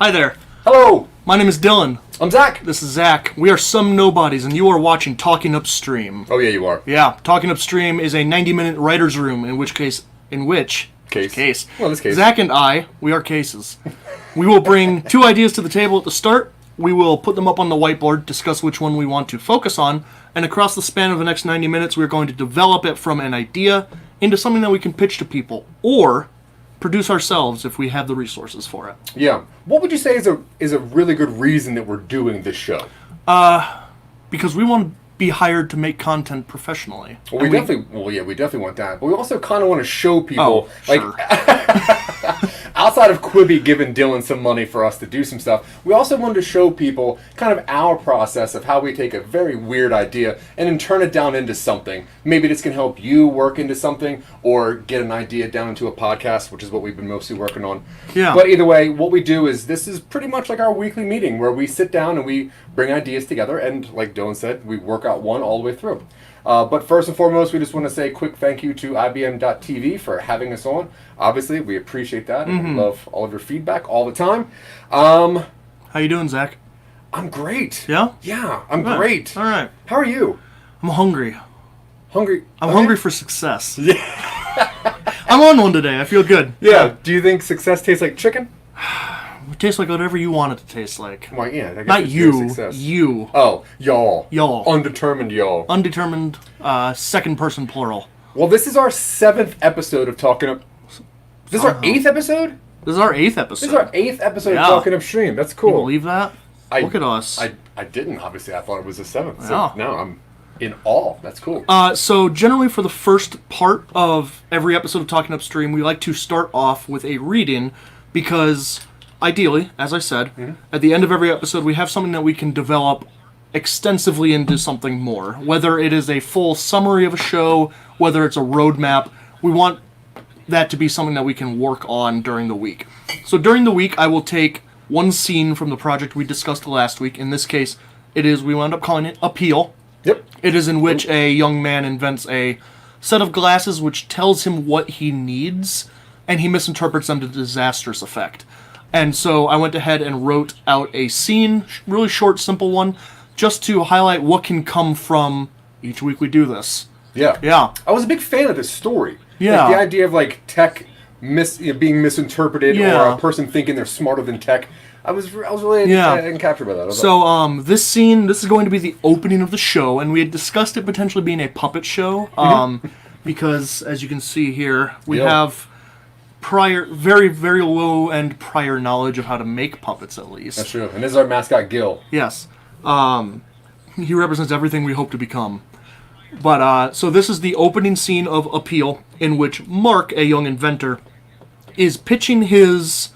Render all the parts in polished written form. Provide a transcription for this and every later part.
Hi there. Hello. My name is Dylan. I'm Zach. This is Zach. We are some nobodies, and you are watching Talking Upstream. Oh yeah, you are. Yeah, Talking Upstream is a 90-minute writer's room, in which case, Well, this case. Zach and I, we are cases. We will bring two ideas to the table at the start. We will put them up on the whiteboard, discuss which one we want to focus on, and across the span of the next 90 minutes, we're going to develop it from an idea into something that we can pitch to people, or produce ourselves if we have the resources for it. Yeah. What would you say is a really good reason that we're doing this show? Because we want to be hired to make content professionally. Well, we definitely want that. But we also kind of want to show people, sure. outside of Quibi giving Dylan some money for us to do some stuff, we also wanted to show people kind of our process of how we take a very weird idea and then turn it down into something. Maybe this can help you work into something or get an idea down into a podcast, which is what we've been mostly working on. Yeah. But either way, what we do is this is pretty much like our weekly meeting where we sit down and we bring ideas together and, like Dylan said, we work out one all the way through. But first and foremost, we just want to say a quick thank you to IBM.TV for having us on. Obviously, we appreciate that. And we love all of your feedback all the time. How you doing, Zach? I'm great. Yeah? Yeah, I'm great. All right. How are you? I'm hungry. Hungry? I'm hungry for success. Yeah. I'm on one today. I feel good. Yeah. Do you think success tastes like chicken? It tastes like whatever you want it to taste like. Well, yeah. I guess Not it's your you. success. You. Oh, y'all. Y'all. Undetermined y'all. Undetermined, second person plural. Well, this is our 7th episode of Talking Up. This is our 8th episode? This is our 8th episode. This is our 8th episode Yeah. of Talking Upstream. That's Can you cool. believe that? Look at us. I didn't, obviously. I thought it was the 7th. So Yeah. now I'm in awe. That's cool. So generally for the first part of every episode of Talking Upstream, we like to start off with a reading because ideally, as I said, at the end of every episode we have something that we can develop extensively into something more. Whether it is a full summary of a show, whether it's a roadmap, we want that to be something that we can work on during the week. So during the week I will take one scene from the project we discussed last week. In this case, we wound up calling it Appeal. Yep. It is in which a young man invents a set of glasses which tells him what he needs, and he misinterprets them to disastrous effect. And so I went ahead and wrote out a scene, really short, simple one, just to highlight what can come from each week we do this. Yeah. Yeah. I was a big fan of this story. Yeah. Like the idea of like tech being misinterpreted or a person thinking they're smarter than tech. I was really captured by that. So this scene, this is going to be the opening of the show, and we had discussed it potentially being a puppet show, because as you can see here, we have very, very low end prior knowledge of how to make puppets, at least. That's true. And this is our mascot, Gil. Yes. He represents everything we hope to become. But, so this is the opening scene of Appeal, in which Mark, a young inventor, is pitching his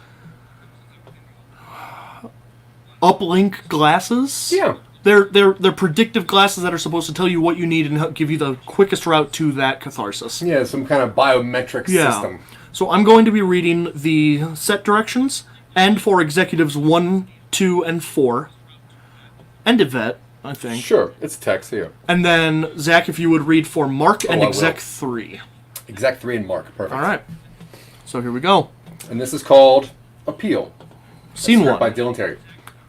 uplink glasses. Yeah. They're predictive glasses that are supposed to tell you what you need and help give you the quickest route to that catharsis. Yeah, some kind of biometric system. So I'm going to be reading the set directions, and for executives 1, 2, and 4, and Yvette, I think. Sure, it's text here. And then, Zach, if you would read for Mark and Exec 3. Exec 3 and Mark, perfect. All right. So here we go. And this is called Appeal. Scene 1. By Dylan Terry.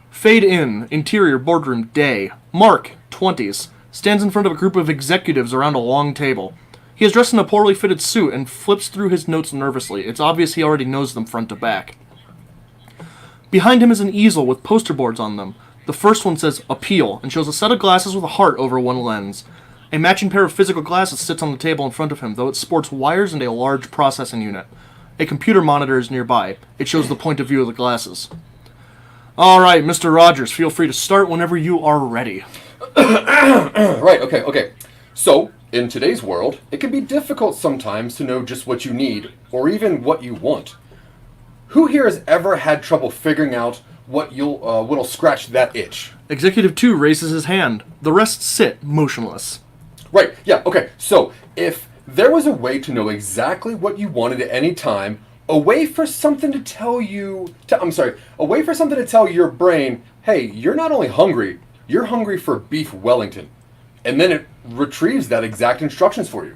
Fade in, interior, boardroom, day. Mark, 20s, stands in front of a group of executives around a long table. He is dressed in a poorly fitted suit and flips through his notes nervously. It's obvious he already knows them front to back. Behind him is an easel with poster boards on them. The first one says Appeal and shows a set of glasses with a heart over one lens. A matching pair of physical glasses sits on the table in front of him, though it sports wires and a large processing unit. A computer monitor is nearby. It shows the point of view of the glasses. All right, Mr. Rogers, feel free to start whenever you are ready. Right, okay. So, In today's world, it can be difficult sometimes to know just what you need, or even what you want. Who here has ever had trouble figuring out what'll scratch that itch? Executive 2 raises his hand. The rest sit motionless. Right, yeah, okay. So, if there was a way to know exactly what you wanted at any time, a way for something to tell your brain, hey, you're not only hungry, you're hungry for beef Wellington. And then it retrieves that exact instructions for you.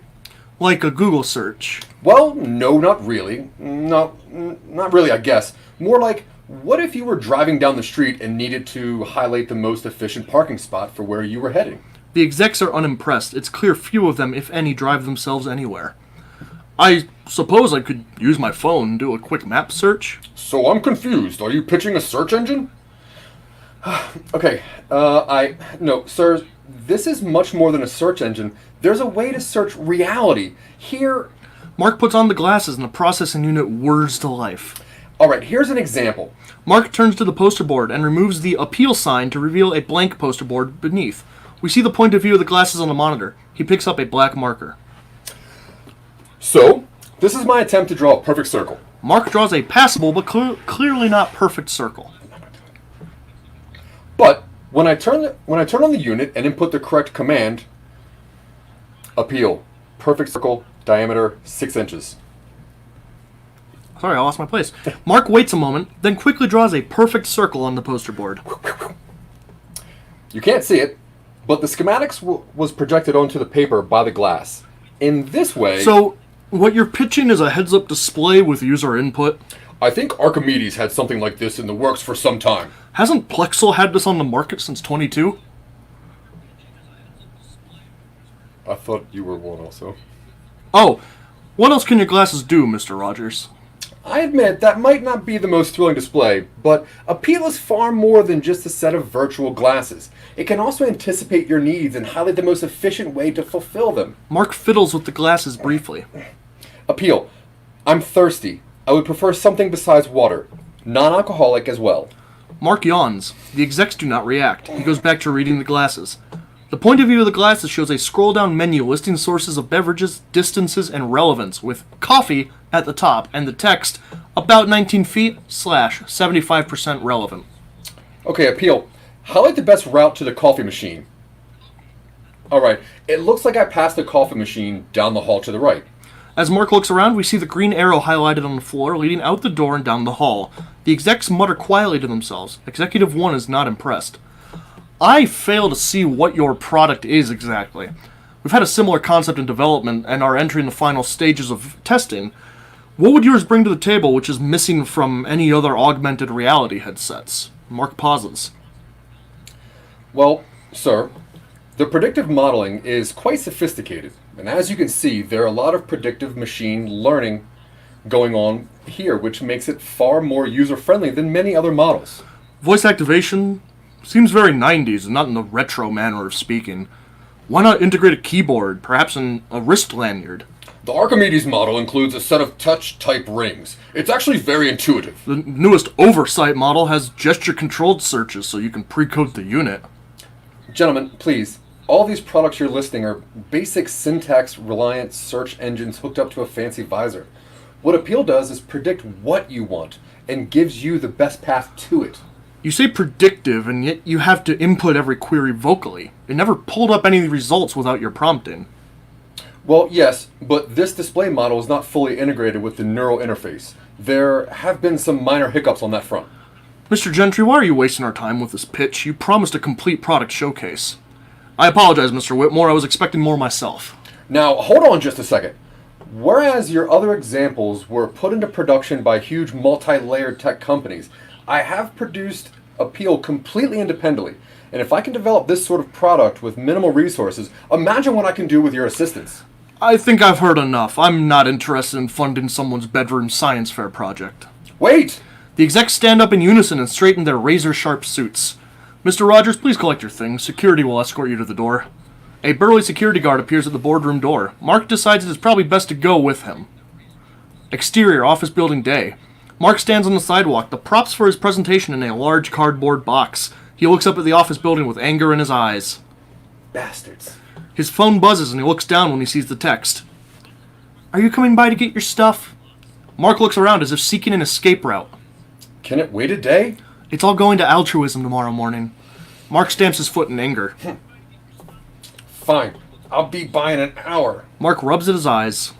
Like a Google search. Well, no, not really. Not really, I guess. More like, what if you were driving down the street and needed to highlight the most efficient parking spot for where you were heading? The execs are unimpressed. It's clear few of them, if any, drive themselves anywhere. I suppose I could use my phone and do a quick map search. So I'm confused. Are you pitching a search engine? Okay, no, sir, this is much more than a search engine. There's a way to search reality. Here... Mark puts on the glasses and the processing unit whirs to life. Alright, here's an example. Mark turns to the poster board and removes the appeal sign to reveal a blank poster board beneath. We see the point of view of the glasses on the monitor. He picks up a black marker. So, this is my attempt to draw a perfect circle. Mark draws a passable but clearly not perfect circle. But when I turn on the unit and input the correct command, appeal, perfect circle, diameter 6 inches. Sorry, I lost my place. Mark waits a moment, then quickly draws a perfect circle on the poster board. You can't see it, but the schematics was projected onto the paper by the glass. In this way... So, what you're pitching is a heads-up display with user input? I think Archimedes had something like this in the works for some time. Hasn't Plexel had this on the market since 22? I thought you were one also. Oh, what else can your glasses do, Mr. Rogers? I admit that might not be the most thrilling display, but Appeal is far more than just a set of virtual glasses. It can also anticipate your needs and highlight the most efficient way to fulfill them. Mark fiddles with the glasses briefly. Appeal, I'm thirsty. I would prefer something besides water. Non-alcoholic as well. Mark yawns. The execs do not react. He goes back to reading the glasses. The point of view of the glasses shows a scroll-down menu listing sources of beverages, distances, and relevance, with coffee at the top and the text, about 19 feet, / 75% relevant. Okay, Appeal. Highlight the best route to the coffee machine. Alright, it looks like I passed the coffee machine down the hall to the right. As Mark looks around, we see the green arrow highlighted on the floor, leading out the door and down the hall. The execs mutter quietly to themselves. Executive 1 is not impressed. I fail to see what your product is exactly. We've had a similar concept in development and are entering the final stages of testing. What would yours bring to the table which is missing from any other augmented reality headsets? Mark pauses. Well, sir, the predictive modeling is quite sophisticated. And as you can see, there are a lot of predictive machine learning going on here, which makes it far more user-friendly than many other models. Voice activation seems very 90s and not in the retro manner of speaking. Why not integrate a keyboard, perhaps a wrist lanyard? The Archimedes model includes a set of touch-type rings. It's actually very intuitive. The newest Oversight model has gesture-controlled searches so you can pre-code the unit. Gentlemen, please, all these products you're listing are basic syntax-reliant search engines hooked up to a fancy visor. What Appeal does is predict what you want and gives you the best path to it. You say predictive, and yet you have to input every query vocally. It never pulled up any results without your prompting. Well, yes, but this display model is not fully integrated with the neural interface. There have been some minor hiccups on that front. Mr. Gentry, why are you wasting our time with this pitch? You promised a complete product showcase. I apologize, Mr. Whitmore. I was expecting more myself. Now, hold on just a second. Whereas your other examples were put into production by huge multi-layered tech companies, I have produced Appeal completely independently. And if I can develop this sort of product with minimal resources, imagine what I can do with your assistance. I think I've heard enough. I'm not interested in funding someone's bedroom science fair project. Wait! The execs stand up in unison and straighten their razor-sharp suits. Mr. Rogers, please collect your things. Security will escort you to the door. A burly security guard appears at the boardroom door. Mark decides it is probably best to go with him. Exterior, office building day. Mark stands on the sidewalk, the props for his presentation in a large cardboard box. He looks up at the office building with anger in his eyes. Bastards. His phone buzzes and he looks down when he sees the text. Are you coming by to get your stuff? Mark looks around as if seeking an escape route. Can it wait a day? It's all going to altruism tomorrow morning. Mark stamps his foot in anger. Fine. I'll be by in an hour. Mark rubs at his eyes.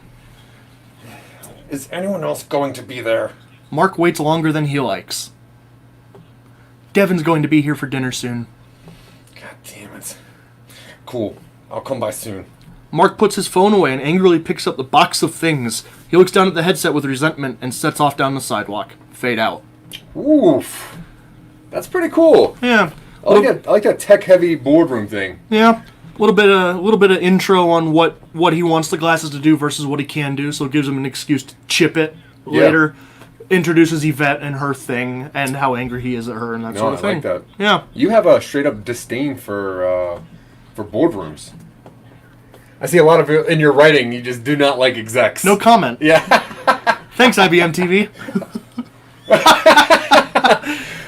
Is anyone else going to be there? Mark waits longer than he likes. Devin's going to be here for dinner soon. God damn it. Cool. I'll come by soon. Mark puts his phone away and angrily picks up the box of things. He looks down at the headset with resentment and sets off down the sidewalk. Fade out. Oof. That's pretty cool. Yeah. I like that tech-heavy boardroom thing. Yeah. A little bit of intro on what he wants the glasses to do versus what he can do, so it gives him an excuse to chip it later. Introduces Yvette and her thing and how angry he is at her and that sort of thing. I like that. Yeah. You have a straight-up disdain for boardrooms. I see a lot of in your writing, you just do not like execs. No comment. Yeah. Thanks, IBM TV.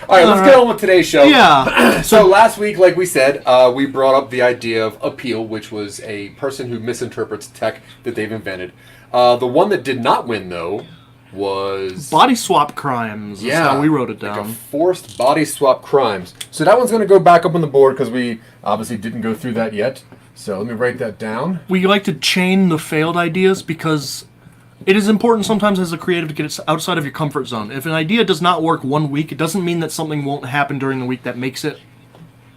All right, let's get on with today's show. Yeah. So last week, like we said, we brought up the idea of appeal, which was a person who misinterprets tech that they've invented. The one that did not win, though, was... Body swap crimes. Yeah. That's how we wrote it down. Like a forced body swap crimes. So that one's going to go back up on the board because we obviously didn't go through that yet. So let me write that down. We like to chain the failed ideas because it is important sometimes as a creative to get it outside of your comfort zone. If an idea does not work one week, it doesn't mean that something won't happen during the week that makes it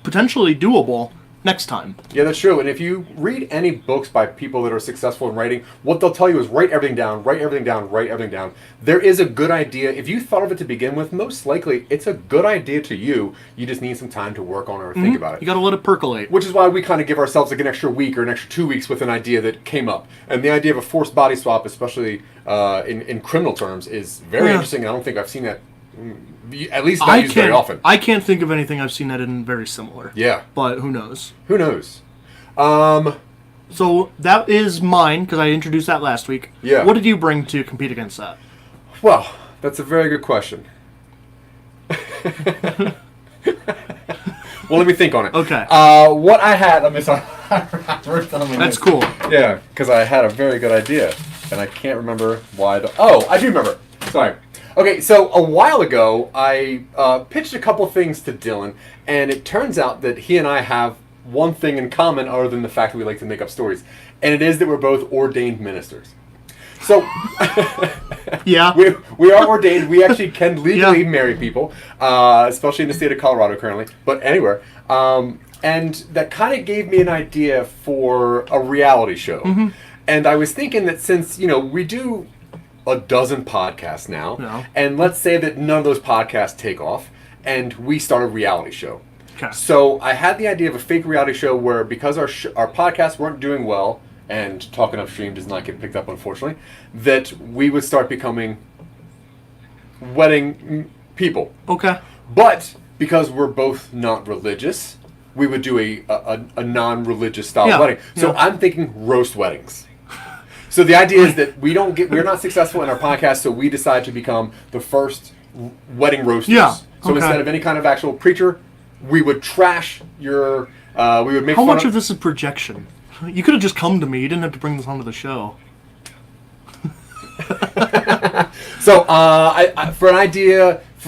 potentially doable next time. Yeah, that's true. And if you read any books by people that are successful in writing, what they'll tell you is write everything down, write everything down, write everything down. There is a good idea. If you thought of it to begin with, most likely it's a good idea to you. You just need some time to work on it or think about it. You gotta let it percolate. Which is why we kind of give ourselves like an extra week or an extra 2 weeks with an idea that came up. And the idea of a forced body swap, especially in criminal terms, is very interesting. I don't think I've seen that, at least not used very often. I can't think of anything I've seen that in very similar. Yeah. But who knows? Who knows? So that is mine, because I introduced that last week. Yeah. What did you bring to compete against that? Well, that's a very good question. Well, let me think on it. Okay. What I had, That's cool. Yeah, because I had a very good idea, and I can't remember why. I do remember. Sorry. Okay, so a while ago, I pitched a couple things to Dylan, and it turns out that he and I have one thing in common other than the fact that we like to make up stories, and it is that we're both ordained ministers. So, yeah, we are ordained. We actually can legally marry people, especially in the state of Colorado currently, but anywhere. And that kind of gave me an idea for a reality show. Mm-hmm. And I was thinking that since, we do a dozen podcasts now, and let's say that none of those podcasts take off, and we start a reality show. Okay. So I had the idea of a fake reality show where, because our podcasts weren't doing well, and Talking Upstream does not get picked up, unfortunately, that we would start becoming wedding people. Okay. But because we're both not religious, we would do a non-religious style wedding. So I'm thinking roast weddings. So the idea is that we're not successful in our podcast, so we decide to become the first wedding roasters. Yeah. So instead of any kind of actual preacher, we would trash your. We would make. How much of this is projection? You could have just come to me. You didn't have to bring this onto the show. So, for our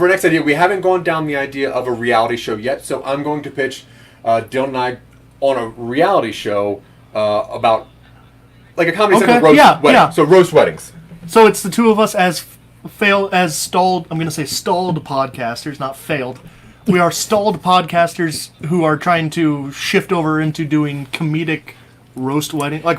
next idea, we haven't gone down the idea of a reality show yet. So I'm going to pitch Dylan and I on a reality show about like a Comedy Central roast wedding. Yeah. So roast weddings. So it's the two of us as stalled. I'm going to say stalled podcasters, not failed. We are stalled podcasters who are trying to shift over into doing comedic roast wedding, like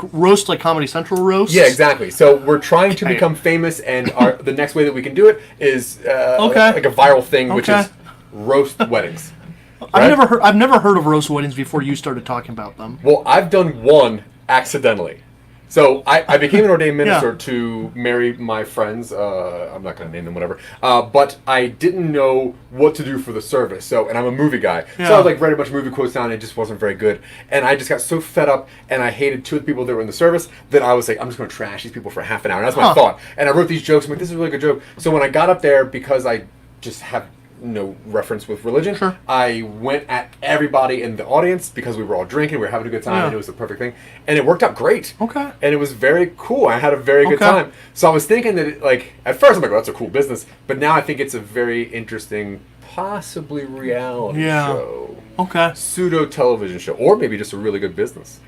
Comedy Central roasts. Yeah, exactly. So we're trying to become famous, and the next way that we can do it is like a viral thing, which is roast weddings. Right? I've never heard of roast weddings before you started talking about them. Well, I've done one accidentally. So I became an ordained minister to marry my friends. I'm not going to name them, whatever. But I didn't know what to do for the service. And I'm a movie guy. Yeah. So I read a bunch of movie quotes down, and it just wasn't very good. And I just got so fed up, and I hated two of the people that were in the service that I was like, I'm just going to trash these people for half an hour. And that's my thought. And I wrote these jokes. I'm like, this is a really good joke. So when I got up there, because I just have no reference with religion. Sure. I went at everybody in the audience because we were all drinking, we were having a good time, Yeah. and it was the perfect thing. And it worked out great. Okay. And it was very cool. I had a very good Okay. time. So I was thinking that, at first I'm like, well, that's a cool business. But now I think it's a very interesting, possibly reality Yeah. show. Okay. Pseudo television show. Or maybe just a really good business.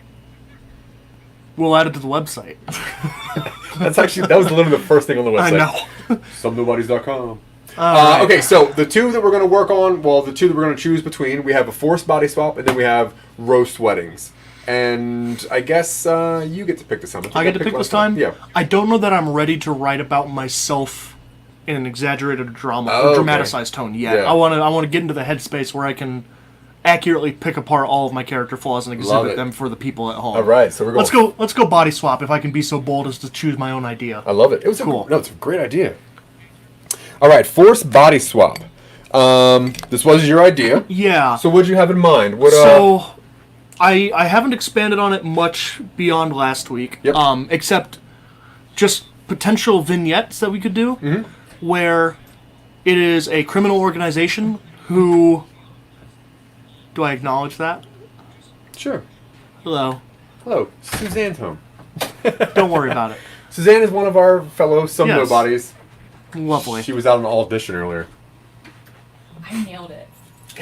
We'll add it to the website. That was literally the first thing on the I website. know. Somenobodies.com. Alright. Okay, so the two that we're going to work on, the two that we're going to choose between, we have a forced body swap, and then we have roast weddings. And I guess you get to pick this time. I get to pick this time? Yeah. I don't know that I'm ready to write about myself in an exaggerated drama Oh, or okay. dramatized tone yet. Yeah. I want to get into the headspace where I can accurately pick apart all of my character flaws and Love exhibit it. them for the people at home. All right, so we're going. Let's go body swap if I can be so bold as to choose my own idea. I love it. It was Cool. It's a great idea. All right, forced body swap. This was your idea. Yeah. So what'd you have in mind? What? So I haven't expanded on it much beyond last week. Yep. Except just potential vignettes that we could do where it is a criminal organization who... Do I acknowledge that? Sure. Hello. Hello, Suzanne's home. Don't worry about it. Suzanne is one of our fellow Some Yes. Nobodies. Lovely. She was out on audition earlier. I nailed it.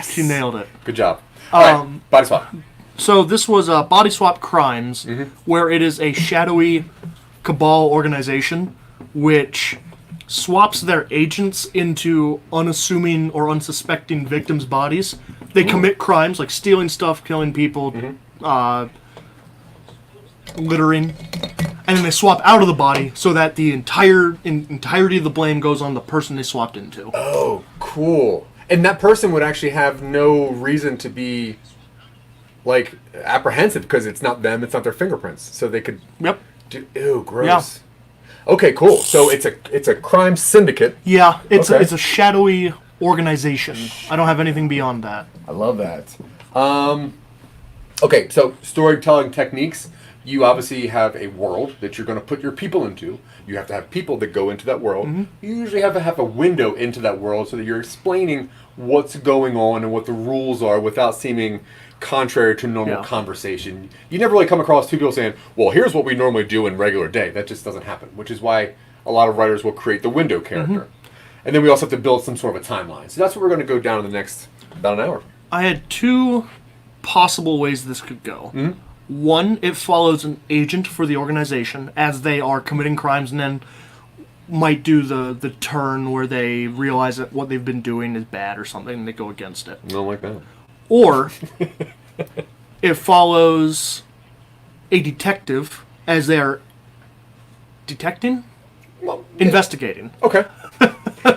She nailed it. Good job. All right, body swap. So this was Body Swap Crimes, where it is a shadowy cabal organization which swaps their agents into unassuming or unsuspecting victims' bodies. They commit crimes like stealing stuff, killing people, littering, and then they swap out of the body so that the entirety of the blame goes on the person they swapped into. Oh, cool. And that person would actually have no reason to be, apprehensive because it's not them, it's not their fingerprints. So they could Yep. ew, gross. Okay, cool. So it's a crime syndicate. Yeah, it's Okay. a shadowy organization. I don't have anything beyond that. I love that. Okay, so storytelling techniques. You obviously have a world that you're going to put your people into. You have to have people that go into that world. You usually have to have a window into that world so that you're explaining what's going on and what the rules are without seeming contrary to normal Yeah. conversation. You never really come across two people saying, well, here's what we normally do in regular day. That just doesn't happen, which is why a lot of writers will create the window character. And then we also have to build some sort of a timeline. So that's what we're going to go down in the next about an hour. I had two possible ways this could go. One, it follows an agent for the organization as they are committing crimes and then might do the turn where they realize that what they've been doing is bad or something and they go against it. I don't like that. Or it follows a detective as they are detecting? Well, Investigating. okay.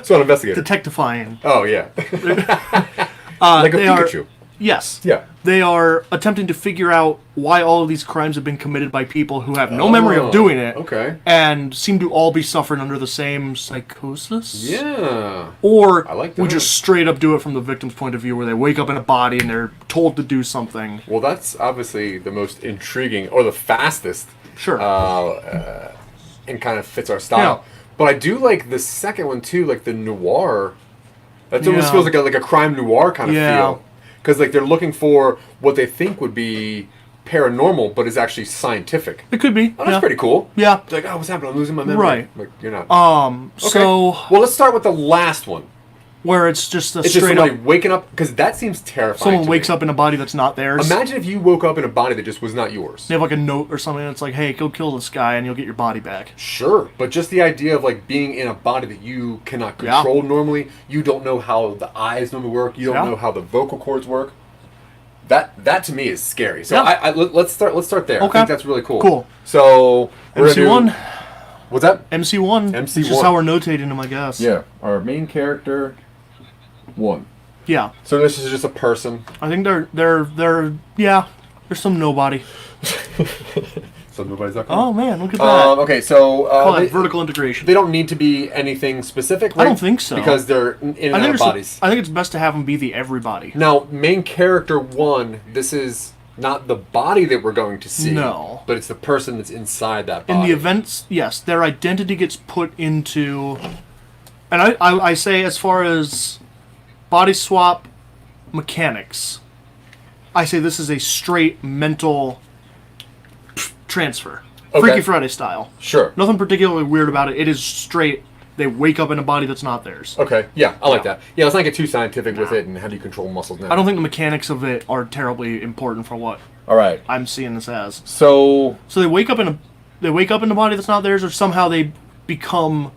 So an investigator. Detectifying. Oh, yeah. Like a they are- Pikachu. Yes. Yeah. They are attempting to figure out why all of these crimes have been committed by people who have no memory of doing it. Okay. And seem to all be suffering under the same psychosis. Yeah. Or I like we that. just straight up do it from the victim's point of view where they wake up in a body and they're told to do something. Well, that's obviously the most intriguing or the fastest. Sure. And kind of fits our style. Yeah. But I do like the second one too, like the noir. That almost Yeah. feels like a crime noir kind of Yeah. feel. Because they're looking for what they think would be paranormal, but is actually scientific. It could be. Oh, that's yeah. pretty cool. Yeah. It's like, oh, what's happening? I'm losing my memory. Right. Like, you're not. Okay. So Well, let's start with the last one. where it's just a It's just straight somebody up waking up, because that seems terrifying. someone to wakes me. up in a body that's not theirs. Imagine if you woke up in a body that just was not yours. They have like a note or something that's like, hey, go kill this guy and you'll get your body back. Sure, but just the idea of like being in a body that you cannot control normally, you don't know how the eyes normally work, you don't Yeah. know how the vocal cords work. That to me is scary. So Yeah. let's start there. I Okay. think that's really cool. Cool. So we're gonna MC1. do- What's that? MC1. MC1. Just how we're notating them, I guess. Yeah, our main character 1. Yeah. So this is just a person. I think they're yeah. There's some nobody. So nobody's not. Oh man, look at that. Okay, so Call they, that vertical integration. they don't need to be anything specific. Right? I don't think so. Because they're in and out of bodies. I think it's best to have them be the everybody. Now, main character 1, this is not the body that we're going to see. No. But it's the person that's inside that body. In the events, yes, their identity gets put into, and I say as far as body swap mechanics, I say this is a straight mental transfer. Okay. Freaky Friday style. Sure. Nothing particularly weird about it. It is straight. They wake up in a body that's not theirs. Okay. Yeah, I like that. Yeah, let's not get too scientific with it and how do you control muscles now. I don't think the mechanics of it are terribly important for what All right. I'm seeing this as. So So they wake up in a body that's not theirs, or somehow they become.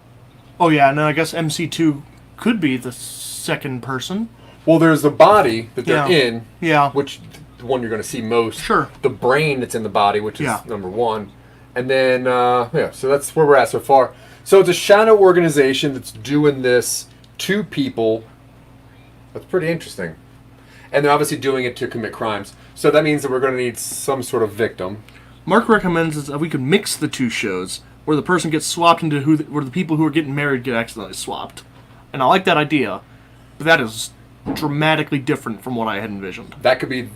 Oh yeah, and then I guess MC2 could be the second person. well, there's the body that they're Yeah. in, Yeah. which the one you're going to see most. Sure. The brain that's in the body, which is Yeah. number one. And then, so that's where we're at so far. So it's a shadow organization that's doing this to people. That's pretty interesting. And they're obviously doing it to commit crimes. So that means that we're going to need some sort of victim. Mark recommends that we could mix the two shows, where the person gets swapped into where the people who are getting married get accidentally swapped. And I like that idea, but that is dramatically different from what I had envisioned. That could be,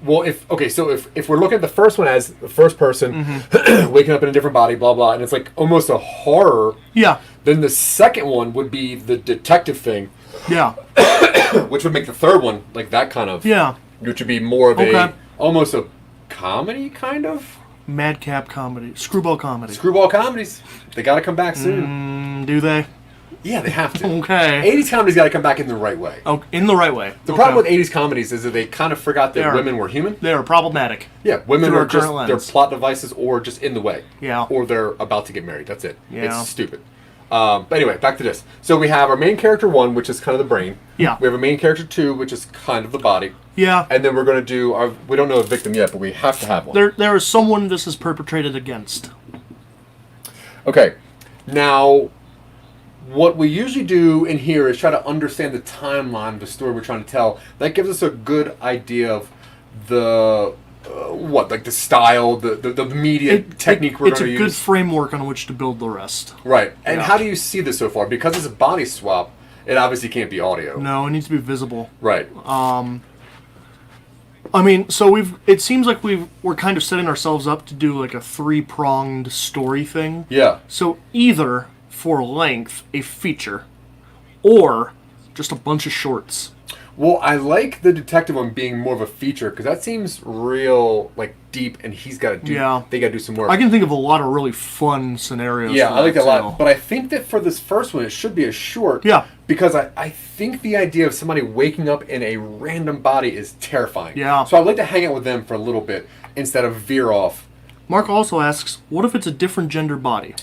well, if we're looking at the first one as the first person waking up in a different body, blah blah, and it's like almost a horror. Yeah, Then the second one would be the detective thing, yeah, which would make the third one like that kind of. yeah. Which would be more of Okay. almost a comedy kind of. Madcap comedy, screwball comedy. Screwball comedies. They got to come back soon. Do they? Yeah, they have to. Okay. 80s comedies got to come back in the right way. Oh, in the right way. The problem with 80s comedies is that they kind of forgot They that are. women were human. They are problematic. Yeah, women Through are our just current they're lens. plot devices or just in the way. Yeah. Or they're about to get married. That's it. Yeah. It's stupid. But anyway, back to this. So we have our main character 1, which is kind of the brain. Yeah. We have a main character 2, which is kind of the body. Yeah. And then we're going to do our. We don't know a victim yet, but we have to have one. There is someone this is perpetrated against. Okay. Now, what we usually do in here is try to understand the timeline of the story we're trying to tell. That gives us a good idea of the like the style, the media technique we're It's going a to good use. framework on which to build the rest. Right. And Yeah. how do you see this so far? Because it's a body swap, it obviously can't be audio. No, it needs to be visible. Right. I mean, so it seems like we're kind of setting ourselves up to do like a three-pronged story thing. Yeah. So either for length, a feature, or just a bunch of shorts. Well, I like the detective one being more of a feature because that seems real, like deep, and he's got to do. Yeah. They got to do some work. I can think of a lot of really fun scenarios. Yeah, for I like that a too. lot. But I think that for this first one, it should be a short. Yeah. Because I think the idea of somebody waking up in a random body is terrifying. Yeah. So I'd like to hang out with them for a little bit instead of veer off. Mark also asks, what if it's a different gender body?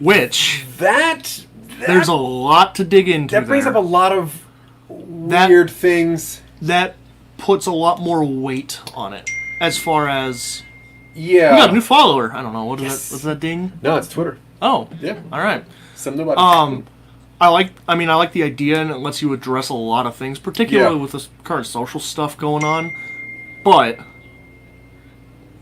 Which, there's a lot to dig into that brings there. up a lot of weird things. That puts a lot more weight on it. As far as... Yeah. We got a new follower. I don't know. What is Yes. that? What's that ding? No, it's Twitter. Oh. Yeah. All right. Some nobody. I like the idea, and it lets you address a lot of things, particularly Yeah. with this current social stuff going on. But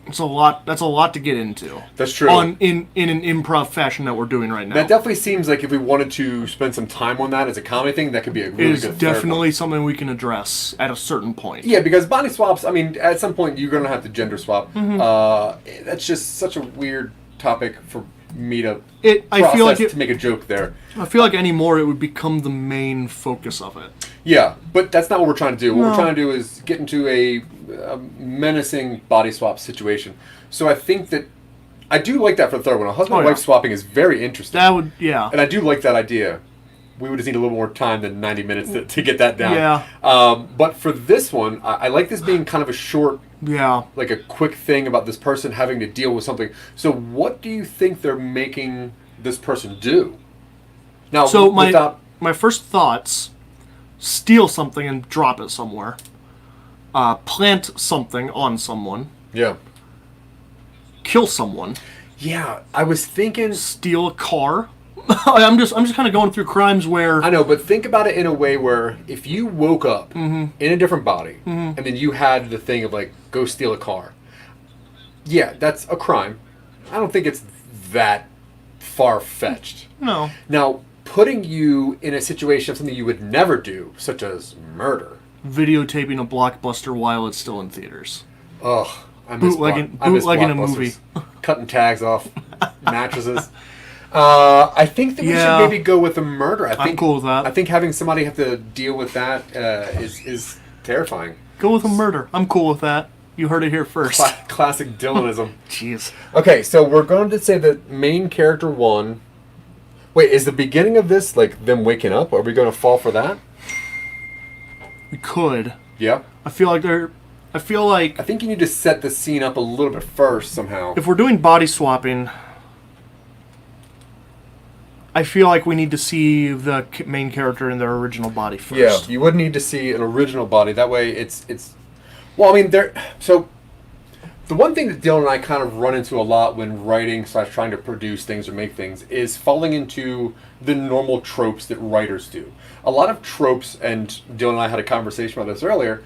it's a lot. That's a lot to get into. That's true. In an improv fashion that we're doing right now. That definitely seems like if we wanted to spend some time on that as a comedy thing, that could be a it really is good third definitely one. something we can address at a certain point. Yeah, because body swaps, I mean, at some point you're going to have to gender swap. Mm-hmm. That's just such a weird topic for me to I feel like to make a joke there. I feel like anymore it would become the main focus of it. Yeah, but that's not what we're trying to do. What No. we're trying to do is get into a menacing body swap situation. So I think that I do like that for the third one. A husband and Oh, yeah. wife swapping is very interesting. That would, yeah. And I do like that idea. We would just need a little more time than 90 minutes to get that down. Yeah. But for this one, I like this being kind of a short, Yeah. like a quick thing about this person having to deal with something. So what do you think they're making this person do? Now, So without... my first thoughts: steal something and drop it somewhere. Plant something on someone. Yeah. Kill someone. Yeah, I was thinking... Steal a car. I'm just kind of going through crimes where I know, but think about it in a way where if you woke up in a different body and then you had the thing of like, go steal a car. Yeah, that's a crime. I don't think it's that far-fetched. no. Now, putting you in a situation of something you would never do, such as murder. Videotaping a blockbuster while it's still in theaters. Ugh, I miss Bootlegging I miss a Blockbusters. movie. Cutting tags off mattresses. I think that we Yeah. should maybe go with a murder. I'm cool with that. I think having somebody have to deal with that is terrifying. Go with a murder. I'm cool with that. You heard it here first. Classic Dylanism. Jeez. Okay, so we're going to say that main character 1. Wait, is the beginning of this like them waking up? Are we going to fall for that? We could. Yeah. I feel like I think you need to set the scene up a little bit first somehow. if we're doing body swapping, I feel like we need to see the main character in their original body first. Yeah, you would need to see an original body. That way, it's. Well, I mean, so the one thing that Dylan and I kind of run into a lot when writing / trying to produce things or make things is falling into the normal tropes that writers do. A lot of tropes, and Dylan and I had a conversation about this earlier.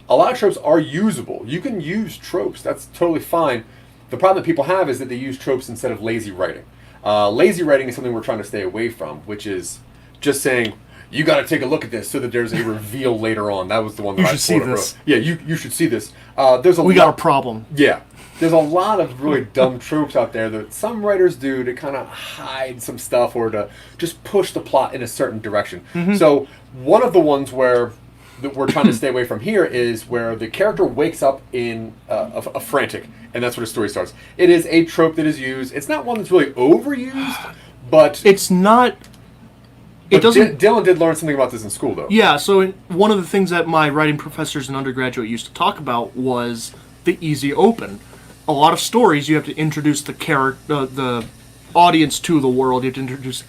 A lot of tropes are usable. You can use tropes. That's totally fine. The problem that people have is that they use tropes instead of lazy writing. Lazy writing is something we're trying to stay away from, which is just saying, you got to take a look at this so that there's a reveal later on. That was the one that You I should see quoted this. wrote. Yeah, you should see this. We got a problem. Yeah. There's a lot of really dumb tropes out there that some writers do to kind of hide some stuff or to just push the plot in a certain direction. Mm-hmm. So one of the ones that we're trying to stay away from here is where the character wakes up in a frantic, and that's where the story starts. It is a trope that is used. It's not one that's really overused, but It's not. It doesn't. Dylan did learn something about this in school, though. Yeah, so one of the things that my writing professors in undergraduate used to talk about was the easy open. A lot of stories, you have to introduce the the audience to the world. You have to introduce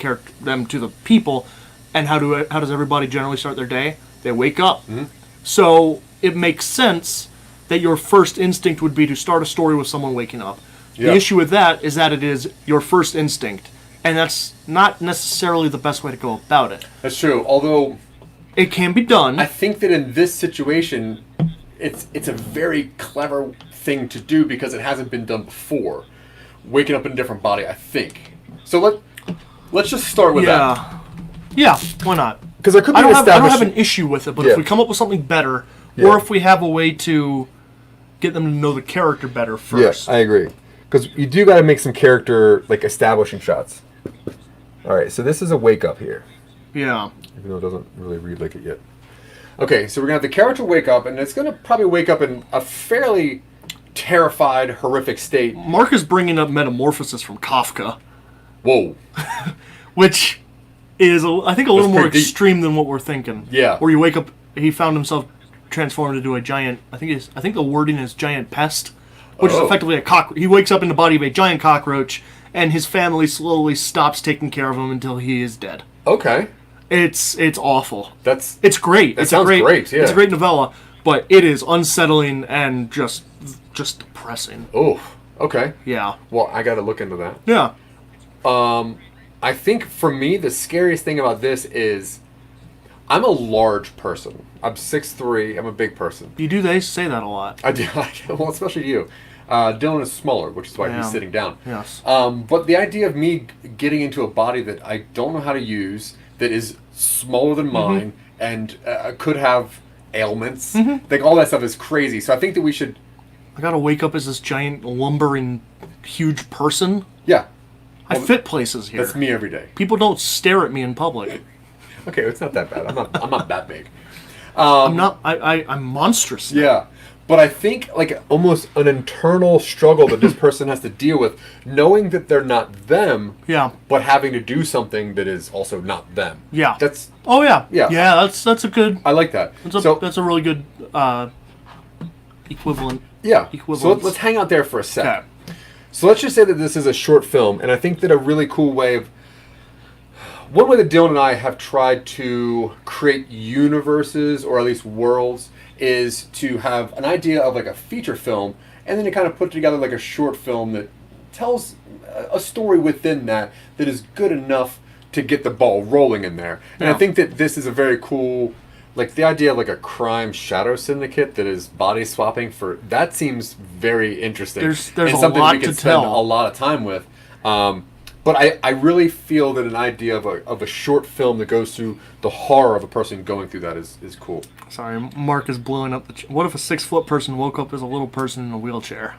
them to the people, and how does everybody generally start their day? They wake up. Mm-hmm. So it makes sense that your first instinct would be to start a story with someone waking up. Yeah. The issue with that is that it is your first instinct, and that's not necessarily the best way to go about it. That's true. Although It can be done. I think that in this situation, it's a very clever thing to do because it hasn't been done before. Waking up in a different body, I think. So let's just start with that. Yeah, why not? Because there could be I don't an have an established... issue with it, but Yeah. if we come up with something better, Yeah. or if we have a way to get them to know the character better first. I agree. Because you do got to make some character, like, establishing shots. All right, so this is a wake up here. Yeah. Even though it doesn't really read like it yet. Okay, so we're going to have the character wake up, and it's going to probably wake up in a fairly terrified, horrific state. Mark is bringing up Metamorphosis from Kafka, Whoa. which is, I think, a little more pretty deep. extreme than what we're thinking. Yeah. Where you wake up, he found himself transformed into a giant, I think the wording is giant pest, which is Oh. effectively a cockroach. He wakes up in the body of a giant cockroach, and his family slowly stops taking care of him until he is dead. Okay. It's awful. That's... It's great. That It's sounds great, yeah. It's a great novella, but it is unsettling and just depressing. Oh, okay. Yeah. Well, I got to look into that. Yeah. I think for me, the scariest thing about this is I'm a large person. I'm 6'3". I'm a big person. They say that a lot. I do. Well, especially you. Dylan is smaller, which is why he's Yeah. sitting down. Yes. But the idea of me getting into a body that I don't know how to use, that is smaller than mine, and could have ailments, like all that stuff is crazy. So I think that we should... I gotta wake up as this giant, lumbering, huge person. Yeah. I fit places here. That's me every day. People don't stare at me in public. Okay, it's not that bad. I'm not that big. I'm not. I'm monstrous. Yeah. But I think like almost an internal struggle that this person has to deal with, knowing that they're not them, Yeah. but having to do something that is also not them. Yeah. That's... Oh yeah. Yeah. Yeah. That's a good. I like that. That's a really good equivalent. Yeah. So Equivalence. let's hang out there for a sec. Okay. So let's just say that this is a short film, and I think that a really cool way of... One way that Dylan and I have tried to create universes, or at least worlds, is to have an idea of like a feature film, and then to kind of put together like a short film that tells a story within that is good enough to get the ball rolling in there. And I Yeah. think that this is a very cool... Like, the idea of, like, a crime shadow syndicate that is body swapping that seems very interesting. There's and a something lot we can to spend tell. a lot of time with. But I really feel that an idea of a short film that goes through the horror of a person going through that is cool. Sorry, Mark is blowing up the. What if a 6-foot person woke up as a little person in a wheelchair?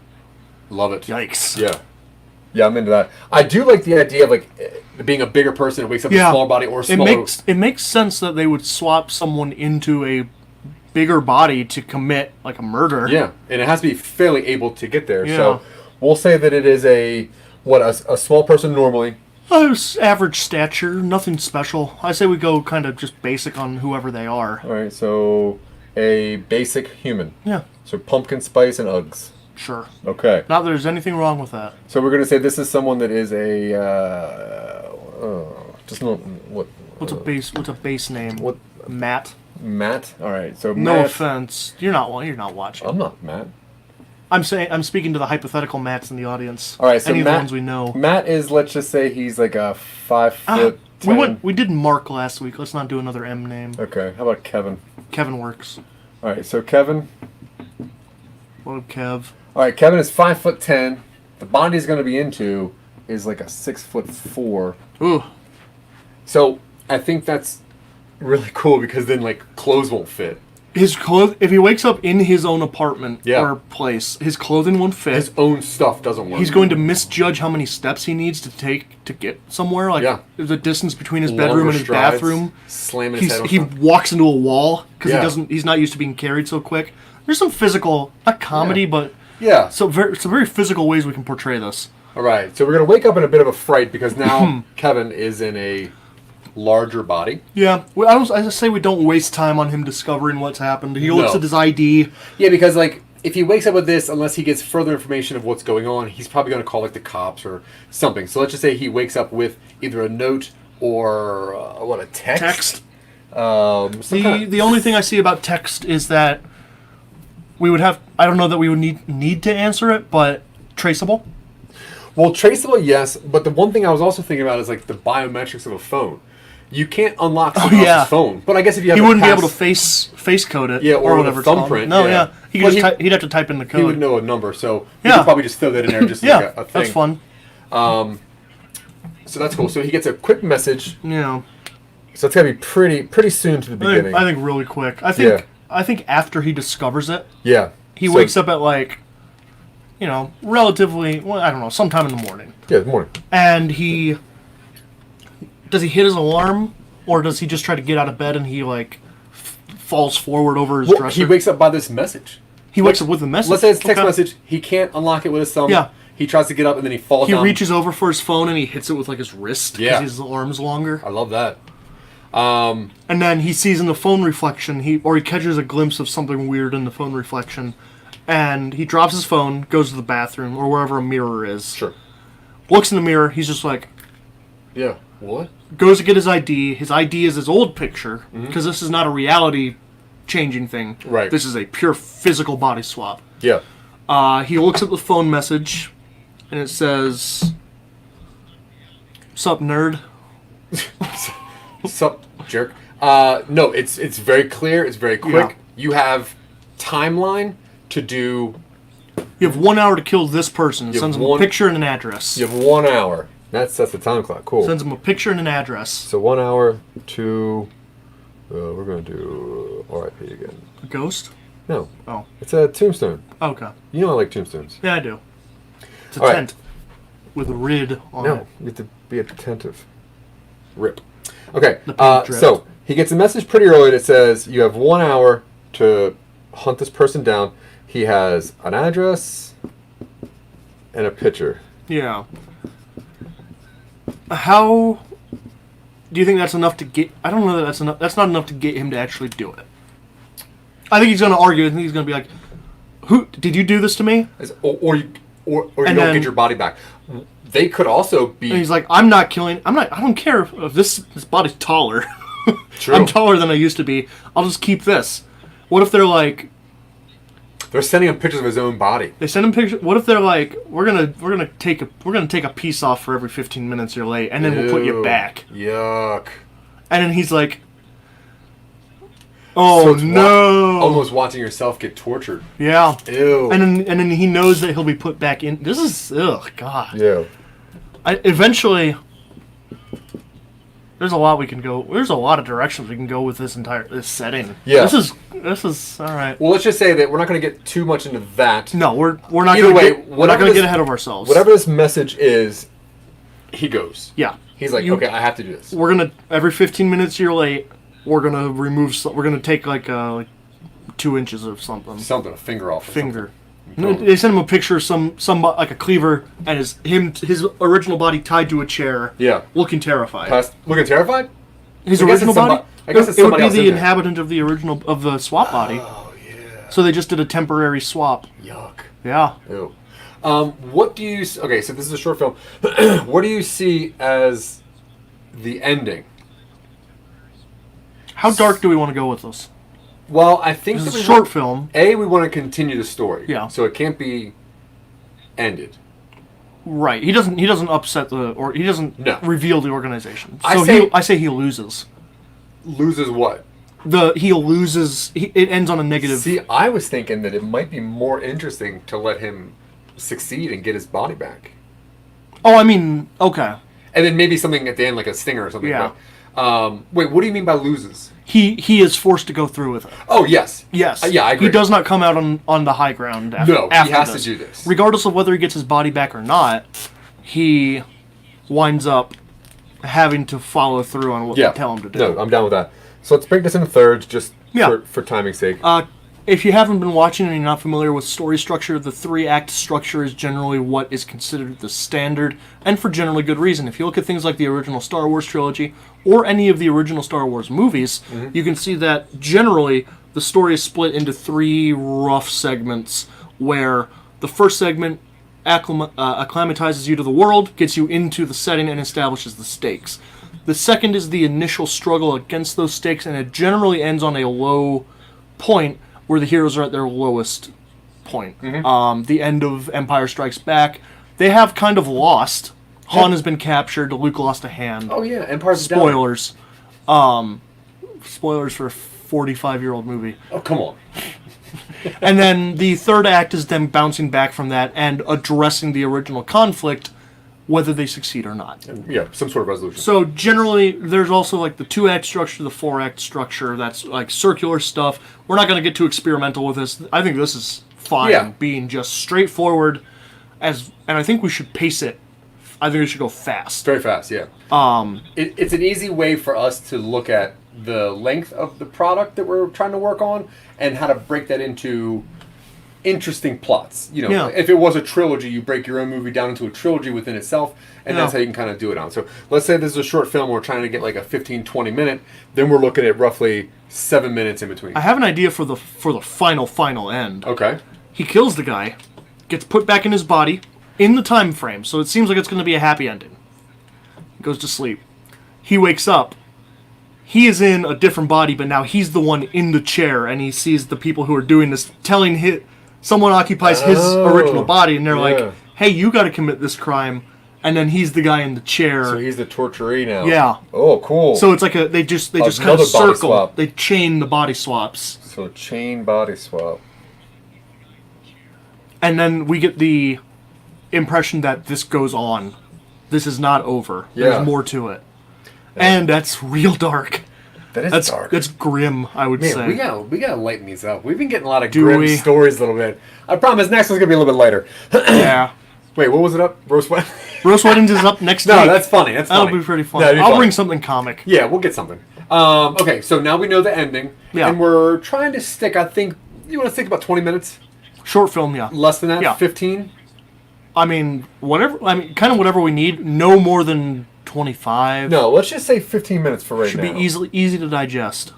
Love it. Yikes. Yeah. Yeah, I'm into that. I do like the idea of like being a bigger person who wakes up in a smaller body or smaller. It makes sense that they would swap someone into a bigger body to commit like a murder. Yeah, and it has to be fairly able to get there. Yeah. So we'll say that it is a small person normally. Average stature, nothing special. I say we go kind of just basic on whoever they are. All right, so a basic human. Yeah, So pumpkin spice and Uggs. sure. Okay. Not that there's anything wrong with that. So we're gonna say this is someone that is a just not what. What's a base name? What? Matt. Matt. All right. So No Matt, offense. You're not watching. I'm not Matt. I'm speaking to the hypothetical Matts in the audience. All right. So Any Matt, of the ones we know. Matt is, let's just say he's like a 5'10". We did Mark last week. Let's not do another M name. Okay. How about Kevin? Kevin works. All right. So Kevin. What up, Kev? All right. Kevin is 5'10". The body he's going to be into is like a 6'4". Ooh. So I think that's really cool because then like clothes won't fit. His clothes. If he wakes up in his own apartment Yeah. or place, his clothing won't fit. His own stuff doesn't work. He's going to misjudge how many steps he needs to take to get somewhere. Like Yeah. there's a distance between his bedroom Longer and his strides, bathroom. slamming his head on He stuff. walks into a wall because Yeah. he's not used to being carried so quick. There's some physical, not comedy, Yeah. but Yeah. some very physical ways we can portray this. All right. So we're gonna wake up in a bit of a fright because now Kevin is in a larger body. Yeah, I just say we don't waste time on him discovering what's happened. He looks No. at his ID. Yeah, because like if he wakes up with this, unless he gets further information of what's going on, he's probably gonna call like the cops or something. So let's just say he wakes up with either a note or a text. The only thing I see about text is that we would have. I don't know that we would need to answer it, but traceable. Well, traceable, yes, but the one thing I was also thinking about is like the biometrics of a phone. You can't unlock someone else's phone, but I guess if you have he wouldn't be able to face code it, or whatever a it's called. thumbprint. No, yeah. he could he'd have to type in the code. He would know a number, so he Yeah. could probably just throw that in there, just yeah, like a thing. that's fun. So that's cool. So he gets a quick message. Yeah, So it's gotta be pretty soon to the beginning. I think really quick. Yeah. I think after he discovers it, Yeah. he wakes up at like, relatively. Well, I don't know, sometime in the morning. Yeah, good morning. And does he hit his alarm, or does he just try to get out of bed and he like falls forward over his dresser? He wakes up by this message. He wakes up with a message. Let's say it's a text Okay. message. He can't unlock it with his thumb. Yeah. He tries to get up and then he falls He down. reaches over for his phone and he hits it with like his wrist Yeah. because his arm's longer. I love that. And then he sees in the phone reflection, he catches a glimpse of something weird in the phone reflection, and he drops his phone, goes to the bathroom or wherever a mirror is. Sure. Looks in the mirror. He's just like, Yeah. What? goes to get his ID. His ID is his old picture because this is not a reality changing thing. Right. This is a pure physical body swap. Yeah. He looks at the phone message, and it says, "Sup, nerd?" Sup, jerk. No, it's very clear. It's very quick. Yeah. You have timeline to do. You have 1 hour to kill this person. It You have sends him a one- picture and an address. You have 1 hour. That's the time clock. Cool. Sends him a picture and an address. So 1 hour to. We're gonna do R.I.P. again. A ghost? No, Oh, it's a tombstone. okay. You know I like tombstones. Yeah, I do. It's a All right. tent with a rid on it. No, you have to be attentive. Rip. Okay, The paint dripped. so he gets a message pretty early that says you have 1 hour to hunt this person down. He has an address and a picture. Yeah. How do you think that's enough to get? I don't know that that's enough. That's not enough to get him to actually do it. I think he's going to argue. I think he's going to be like, "Who did you do this to me?" Or you don't then- get your body back. They could also be. And he's like, "I'm not killing. I don't care if this body's taller. True. I'm taller than I used to be. I'll just keep this." What if they're like, They're sending him pictures of his own body. they send him pictures? What if they're like, we're gonna take a piece off for every 15 minutes you're late, and then we'll put you Ew. back. Yuck. And then he's like, "Oh it's no!" Almost watching yourself get tortured. Yeah. Ew. And then he knows that he'll be put back in. This is God. Yeah. Eventually, There's a lot we can go. There's a lot of directions we can go with this setting. Yeah. This is all right. Well, let's just say that we're not going to get too much into that. No, we're not Either going way, to we're not going to get ahead of ourselves. Whatever this message is, he goes. Yeah. He's like, okay, I have to do this. We're gonna every 15 minutes you're late. We're gonna remove. We're gonna take like 2 inches of something. Something, a finger off. Finger. No, they sent him a picture of some like a cleaver and his original body tied to a chair. Yeah. Looking terrified. Looking terrified? His I guess original it's body. I guess it's It would somebody be else the in there. inhabitant of the swap body. Oh yeah. So they just did a temporary swap. Yuck. Yeah. Ew. What do you? Okay, so this is a short film. What do you see as the ending? How dark do we want to go with this? Well, I think This is that a we short want- film. we want to continue the story. Yeah. So it can't be ended. Right. He doesn't upset he doesn't No. reveal the organization. So I say- he loses. Loses what? It ends on a negative. See, I was thinking that it might be more interesting to let him succeed and get his body back, Oh, I mean, okay. and then maybe something at the end, like a stinger or something. Yeah. But, wait, what do you mean by loses? He is forced to go through with it. Oh yes. Yes. Yeah, I agree. He does not come out on the high ground after, No, he after has this. to do this. Regardless of whether he gets his body back or not, he winds up having to follow through on what Yeah. they tell him to do. No, I'm down with that. So let's break this into thirds, just Yeah. for timing's sake. If you haven't been watching and you're not familiar with story structure, the 3-act structure is generally what is considered the standard, and for generally good reason. If you look at things like the original Star Wars trilogy, or any of the original Star Wars movies, you can see that generally the story is split into 3 rough segments, where the first segment acclimatizes you to the world, gets you into the setting, and establishes the stakes. The second is the initial struggle against those stakes, and it generally ends on a low point where the heroes are at their lowest point. The end of Empire Strikes Back, they have kind of lost. Han has been captured. Luke lost a hand. Oh yeah, Empire's down. Spoilers. Spoilers for a 45-year-old movie. Oh come on. And then the third act is them bouncing back from that and addressing the original conflict, whether they succeed or not. Yeah, some sort of resolution. So generally, there's also like the 2-act structure, the 4-act structure. That's like circular stuff. We're not going to get too experimental with this. I think this is fine, Yeah. being just straightforward. And I think we should pace it. I think we should go fast. Very fast, yeah. It's an easy way for us to look at the length of the product that we're trying to work on and how to break that into interesting plots. You know, Yeah. if it was a trilogy, you break your own movie down into a trilogy within itself, and that's Yeah. how you can kind of do it on. So let's say this is a short film, we're trying to get like a 15, 20 minute, then we're looking at roughly 7 minutes in between. I have an idea for the final end. Okay. He kills the guy, gets put back in his body in the time frame, so it seems like it's going to be a happy ending. Goes to sleep. He wakes up. He is in a different body, but now he's the one in the chair, and he sees the people who are doing this, telling someone occupies his original body, and they're yeah. like, "Hey, you got to commit this crime," and then he's the guy in the chair. So he's the torturee now. Yeah. Oh, cool. So it's like they just kind Another of body circle. swap. They chain the body swaps, So chain body swap. and then we get the impression that this goes on. This is not over. Yeah. There's more to it, and that's real dark. That is That's dark. That's grim, I would Man, say. we gotta lighten these up. We've been getting a lot of Do grim we? stories a little bit. I promise next one's gonna be a little bit lighter. Yeah. Wait, what was it up? Roast wedding? Roast Weddings is up next No, week. that's funny. That's That'll funny. be pretty fun. That'd be I'll funny. bring something comic. Yeah, we'll get something. Okay, so now we know the ending. Yeah. And we're trying to stick, I think, you want to stick about 20 minutes? Short film, yeah. Less than that? Yeah. 15? I mean, kind of whatever we need. No more than 25. No, let's just say 15 minutes for right Should now. be easy to digest.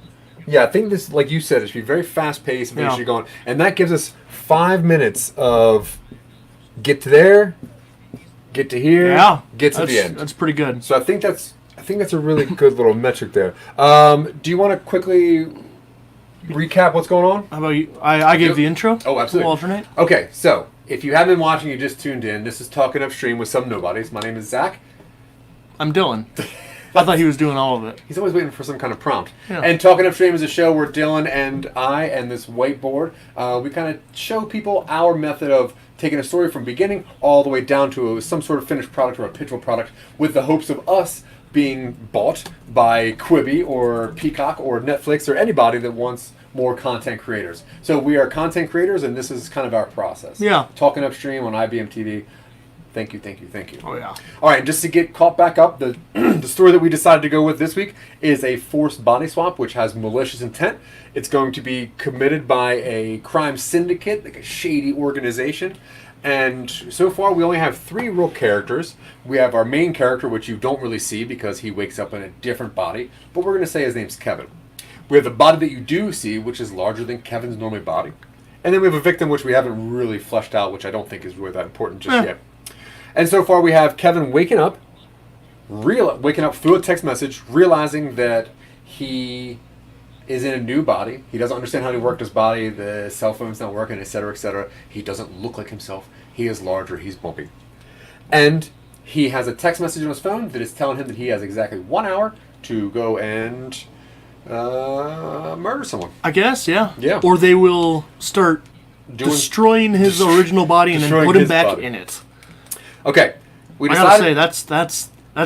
Yeah, I think this, like you said, it should be very fast paced and Yeah. things should go on. And that gives us 5 minutes of get to there, get to here, Yeah. get to the end. That's pretty good. So I think that's a really good little metric there. Do you want to quickly recap what's going on? How about you? I gave the intro. Oh, absolutely. We'll alternate. Okay, so if you haven't been watching, you just tuned in. This is Talking Upstream with Some Nobodies. My name is Zach. I'm Dylan. I thought he was doing all of it. He's always waiting for some kind of prompt. Yeah. And Talking Upstream is a show where Dylan and I and this whiteboard, we kind of show people our method of taking a story from beginning all the way down to some sort of finished product or a pitchable product with the hopes of us being bought by Quibi or Peacock or Netflix or anybody that wants more content creators. So we are content creators, and this is kind of our process. Yeah. Talking Upstream on IBM TV. Thank you. Oh, yeah. All right, and just to get caught back up, the the story that we decided to go with this week is a forced body swap, which has malicious intent. It's going to be committed by a crime syndicate, like a shady organization. And so far, we only have 3 real characters. We have our main character, which you don't really see because he wakes up in a different body, but we're going to say his name's Kevin. We have the body that you do see, which is larger than Kevin's normal body. And then we have a victim, which we haven't really fleshed out, which I don't think is really that important just yet. And so far, we have Kevin waking up through a text message, realizing that he is in a new body. He doesn't understand how to work his body. The cell phone's not working, etc., etc. He doesn't look like himself. He is larger. He's bumpy. And he has a text message on his phone that is telling him that he has exactly 1 hour to go and murder someone. I guess, yeah. Yeah. Or they will start destroying his original body and then put him back in it. Okay. I gotta say, that's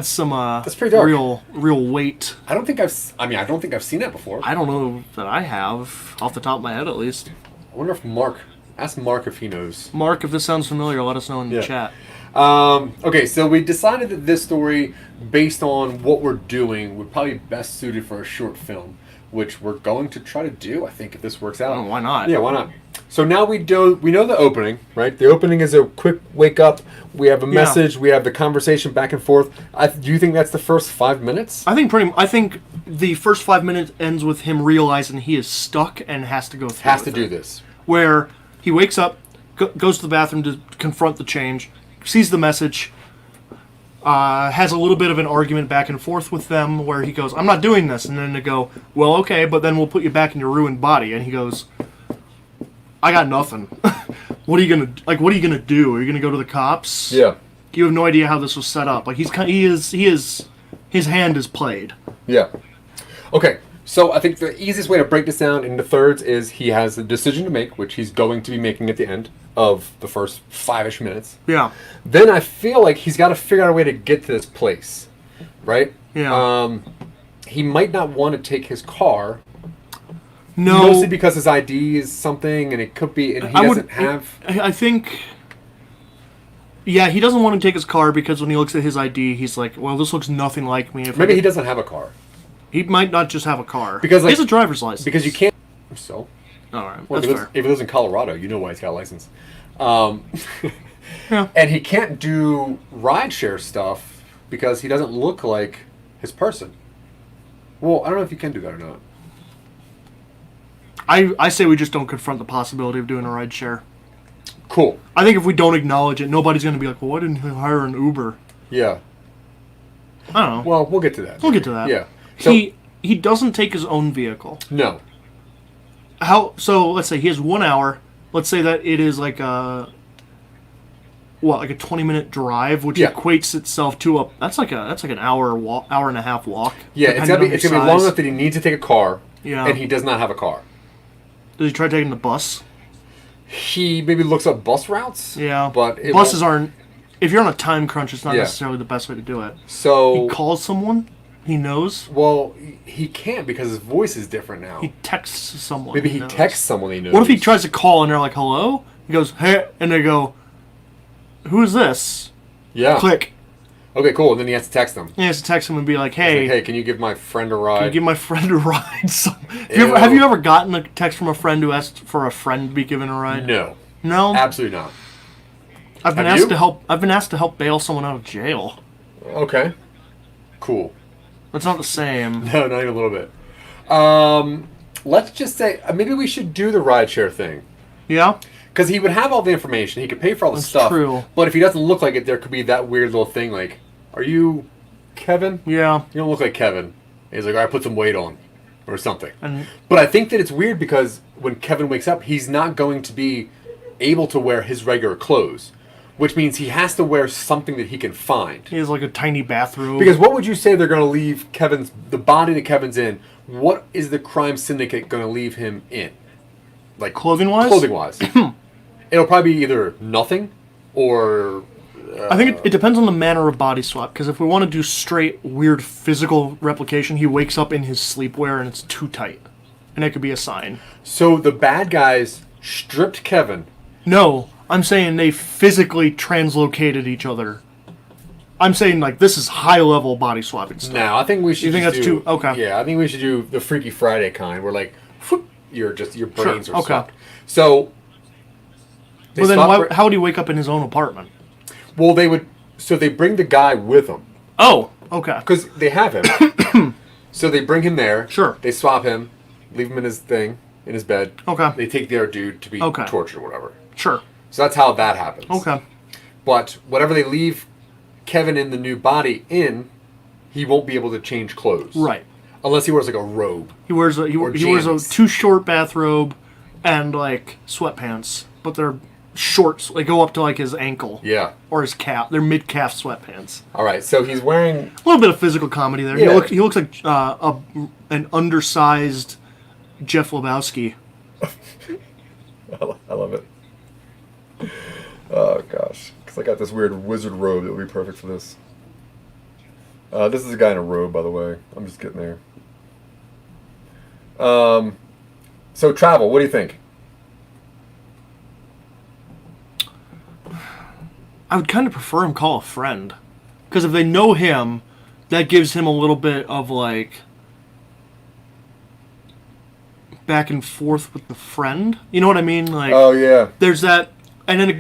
some that's pretty dark. real weight. I don't think I've seen that before. I don't know that I have, off the top of my head at least. I wonder if ask Mark if he knows. Mark, if this sounds familiar, let us know in the chat. Okay, so we decided that this story, based on what we're doing, would probably be best suited for a short film, which we're going to try to do, I think, if this works out. Oh, why not? Yeah, why not? So now we know the opening, right? The opening is a quick wake up. We have a message. We have the conversation back and forth. Do you think that's the first 5 minutes? I think the first 5 minutes ends with him realizing he is stuck and has to go through. Has to do this. Where he wakes up, goes to the bathroom to confront the change, sees the message, has a little bit of an argument back and forth with them where he goes, "I'm not doing this," and then they go, "Well, okay, but then we'll put you back in your ruined body," and he goes, "I got nothing. What are you gonna do? Are you gonna go to the cops?" Yeah. You have no idea how this was set up. Like his hand is played. Yeah. Okay. So I think the easiest way to break this down into thirds is he has a decision to make, which he's going to be making at the end of the first 5-ish minutes. Yeah. Then I feel like he's got to figure out a way to get to this place, right? Yeah. He might not want to take his car. No. Mostly because his ID is something, and it could be, and he doesn't have. I think. Yeah, he doesn't want to take his car because when he looks at his ID, he's like, "Well, this looks nothing like me." Maybe he doesn't have a car. He might not just have a car. Because, he has a driver's license. Because you can't. So. All right. Well, That's fair. if he lives in Colorado, you know why he's got a license. Yeah. And he can't do rideshare stuff because he doesn't look like his person. Well, I don't know if you can do that or not. I say we just don't confront the possibility of doing a ride share. Cool. I think if we don't acknowledge it, nobody's going to be like, "Well, why didn't he hire an Uber?" Yeah. I don't know. Well, we'll get to that. We'll get to that. Yeah. So, he doesn't take his own vehicle. No. So let's say he has 1 hour. Let's say that it is like a 20-minute drive, which equates itself to that's like an hour and a half walk. Yeah, it's gonna be long enough that he needs to take a car. Yeah. And he does not have a car. Does he try taking the bus? He maybe looks up bus routes. Yeah. But buses aren't. If you're on a time crunch, it's not necessarily the best way to do it. So he calls someone. He knows. Well, he can't because his voice is different now. He texts someone. Maybe he texts someone he knows. What if he tries to call and they're like, "Hello"? He goes, "Hey," and they go, "Who is this?" Yeah. Click. Okay, cool. And then he has to text them. He has to text him and be like, "Hey, hey, can you give my friend a ride? Can you give my friend a ride?" Have you ever gotten a text from a friend who asked for a friend to be given a ride? No. No? Absolutely not. I've been asked to help bail someone out of jail. Okay. Cool. That's not the same. No, not even a little bit. Let's just say maybe we should do the rideshare thing. Yeah? Because he would have all the information. He could pay for all the stuff. True. But if he doesn't look like it, there could be that weird little thing like, "Are you Kevin?" Yeah. "You don't look like Kevin." And he's like, "All right, put some weight on." Or something. And but I think that it's weird because when Kevin wakes up, he's not going to be able to wear his regular clothes. Which means he has to wear something that he can find. he has like a tiny bathrobe. Because what would you say they're going to leave the body that Kevin's in, what is the crime syndicate going to leave him in? Like Clothing-wise? Clothing-wise. It'll probably be either nothing or I think it depends on the manner of body swap, because if we want to do straight, weird physical replication, he wakes up in his sleepwear and it's too tight. And it could be a sign. So the bad guys stripped Kevin. No, I'm saying they physically translocated each other. I'm saying, like, this is high-level body swapping stuff. No, I think we should. You think that's too... Okay. Yeah, I think we should do the Freaky Friday kind, where like, whoop, your brains are okay. swapped. So. Well, then how would he wake up in his own apartment? Well, they would. So they bring the guy with them. Oh, okay. Because they have him. So they bring him there. Sure. They swap him, leave him in his thing, in his bed. Okay. They take their dude to be tortured or whatever. Sure. So that's how that happens. Okay. But whatever they leave Kevin in the new body in, he won't be able to change clothes. Right. Unless he wears like a robe. He wears a too short bathrobe and like sweatpants, but they're shorts. They go up to like his ankle. Yeah. Or his calf. They're mid-calf sweatpants. All right. So he's wearing a little bit of physical comedy there. Yeah. He looks like an undersized Jeff Lebowski. I love it. Oh gosh, because I got this weird wizard robe that would be perfect for this. This is a guy in a robe, by the way. I'm just getting there. So travel. What do you think? I would kind of prefer him call a friend, because if they know him, that gives him a little bit of like back and forth with the friend. You know what I mean? Like, oh yeah. There's that, and then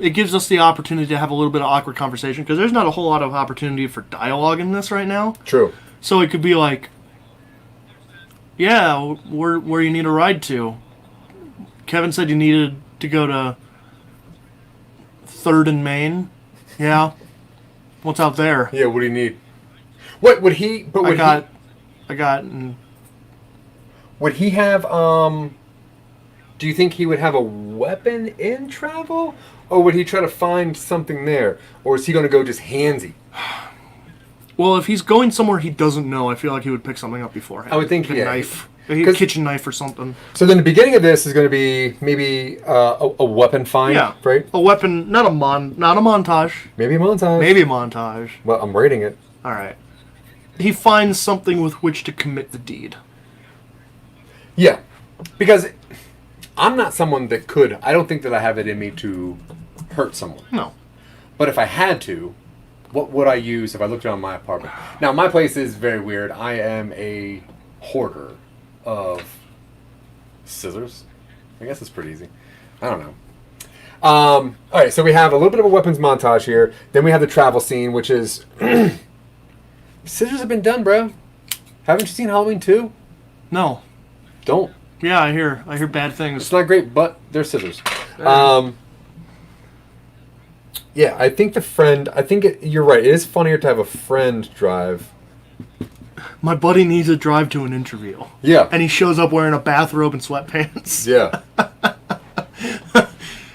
it gives us the opportunity to have a little bit of awkward conversation, because there's not a whole lot of opportunity for dialogue in this right now. True. So it could be like, yeah, where you need a ride to. Kevin said you needed to go to 3rd and Main. Yeah. What's out there? Yeah. What do you need? What would he? But would I got. Would he have? Do you think he would have a weapon in travel, or would he try to find something there, or is he going to go just handsy? Well, if he's going somewhere he doesn't know, I feel like he would pick something up beforehand. I would think, a yeah. knife, a kitchen knife or something. So then the beginning of this is going to be maybe a weapon find, Yeah, right? A weapon, not a montage. Maybe a montage. Maybe a montage. Well, I'm rating it. All right. He finds something with which to commit the deed. Yeah, because I'm not someone that could. I don't think that I have it in me to hurt someone. No. But if I had to, what would I use if I looked around my apartment? Now, my place is very weird. I am a hoarder of scissors. I guess it's pretty easy. I don't know. All right, so we have a little bit of a weapons montage here. Then we have the travel scene, which is... Scissors have been done, bro. Haven't you seen Halloween 2? No. Don't. Yeah, I hear bad things. It's not great, but they're scissors. Yeah, I think you're right. It is funnier to have a friend drive. My buddy needs a drive to an interview. Yeah. And he shows up wearing a bathrobe and sweatpants. Yeah.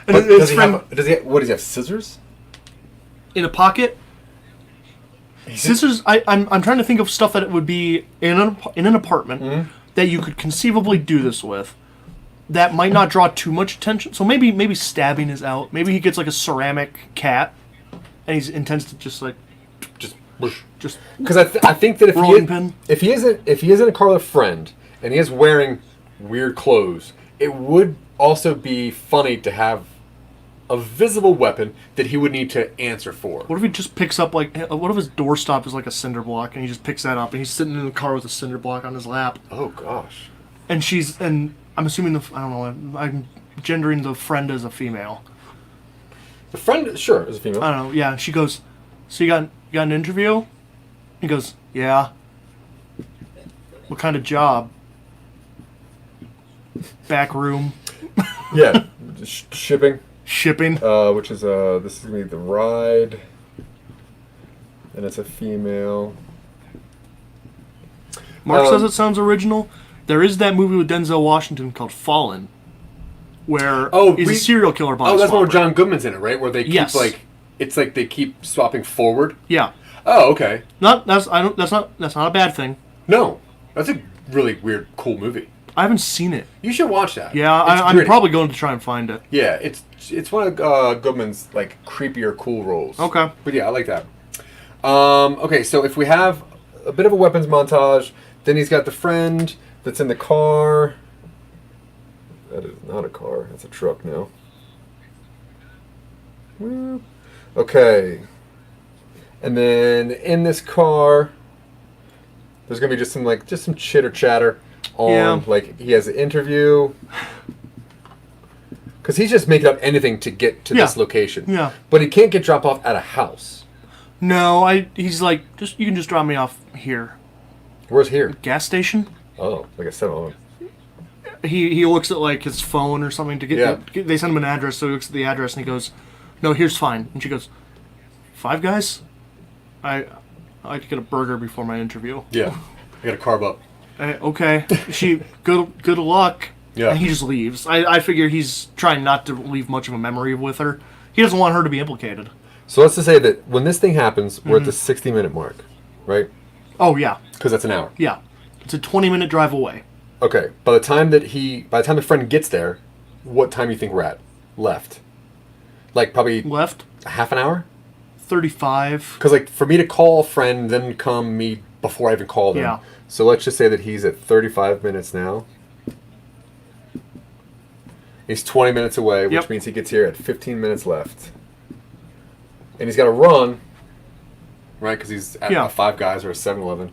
And his friend, what does he have, scissors? in a pocket. Scissors. I'm trying to think of stuff that it would be in an apartment that you could conceivably do this with. That might not draw too much attention. So maybe stabbing is out. Maybe he gets like a ceramic cat, and he intends to just because I think that rolling pin. if he isn't a car with a friend and he is wearing weird clothes, it would also be funny to have a visible weapon that he would need to answer for. What if he just picks up what if his doorstop is like a cinder block and he just picks that up and he's sitting in the car with a cinder block on his lap? Oh gosh. And I'm assuming I'm gendering the friend as a female. The friend, sure, is a female. I don't know. Yeah, she goes, so you got an interview? He goes, yeah. What kind of job? Back room. Yeah, shipping. Shipping. Which is this is gonna be the ride, and it's a female. Mark says it sounds original. There is that movie with Denzel Washington called Fallen, where he's a serial killer body that's swapper. where John Goodman's in it, right? Where they keep Yes. it's like they keep swapping forward. Yeah. Oh, okay. That's not a bad thing. No, that's a really weird, cool movie. I haven't seen it. You should watch that. Yeah, I'm probably going to try and find it. Yeah, it's one of Goodman's like creepier, cool roles. Okay. But yeah, I like that. Okay, so if we have a bit of a weapons montage, then he's got the friend that's in the car. That is not a car. That's a truck now. Okay. And then in this car, there's gonna be just some chitter chatter on like he has an interview. Because he's just making up anything to get to this location. Yeah. But he can't get dropped off at a house. No, he's like, you can just drop me off here. Where's here? Gas station? Oh, like I said, he looks at like his phone or something to get they send him an address, so he looks at the address and he goes, "No, here's fine." And she goes, "Five Guys? I like to get a burger before my interview." Yeah. I gotta carb up. Okay. Good luck. Yeah. And he just leaves. I figure he's trying not to leave much of a memory with her. He doesn't want her to be implicated. So let's just say that when this thing happens, we're at the 60-minute mark, right? Oh, yeah. Because that's an hour. Yeah. It's a 20-minute drive away. Okay. By the time the friend gets there, what time do you think we're at? Left. Like probably... Left? A half an hour? 35. Because like for me to call a friend, then come me before I even call them. Yeah. So let's just say that he's at 35 minutes now. He's 20 minutes away, which means he gets here at 15 minutes left. And he's got to run, right? Because he's at a Five Guys or a 7-Eleven.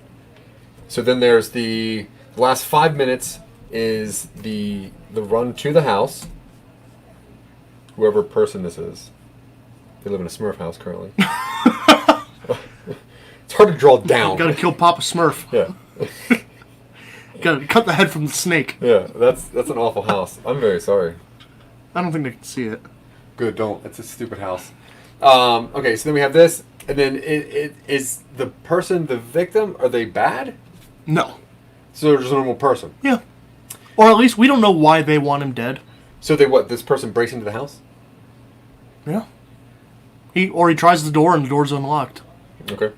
So then there's the last 5 minutes is the run to the house. Whoever person this is. They live in a Smurf house currently. It's hard to draw down. Got to kill Papa Smurf. Yeah. Got to cut the head from the snake. Yeah, that's an awful house. I'm very sorry. I don't think they can see it. Good, don't. It's a stupid house. Okay, so then we have this, and then it is the person the victim? Are they bad? No. So they're just a normal person? Yeah. Or at least we don't know why they want him dead. So this person breaks into the house? Yeah. He tries the door and the door's unlocked. Okay.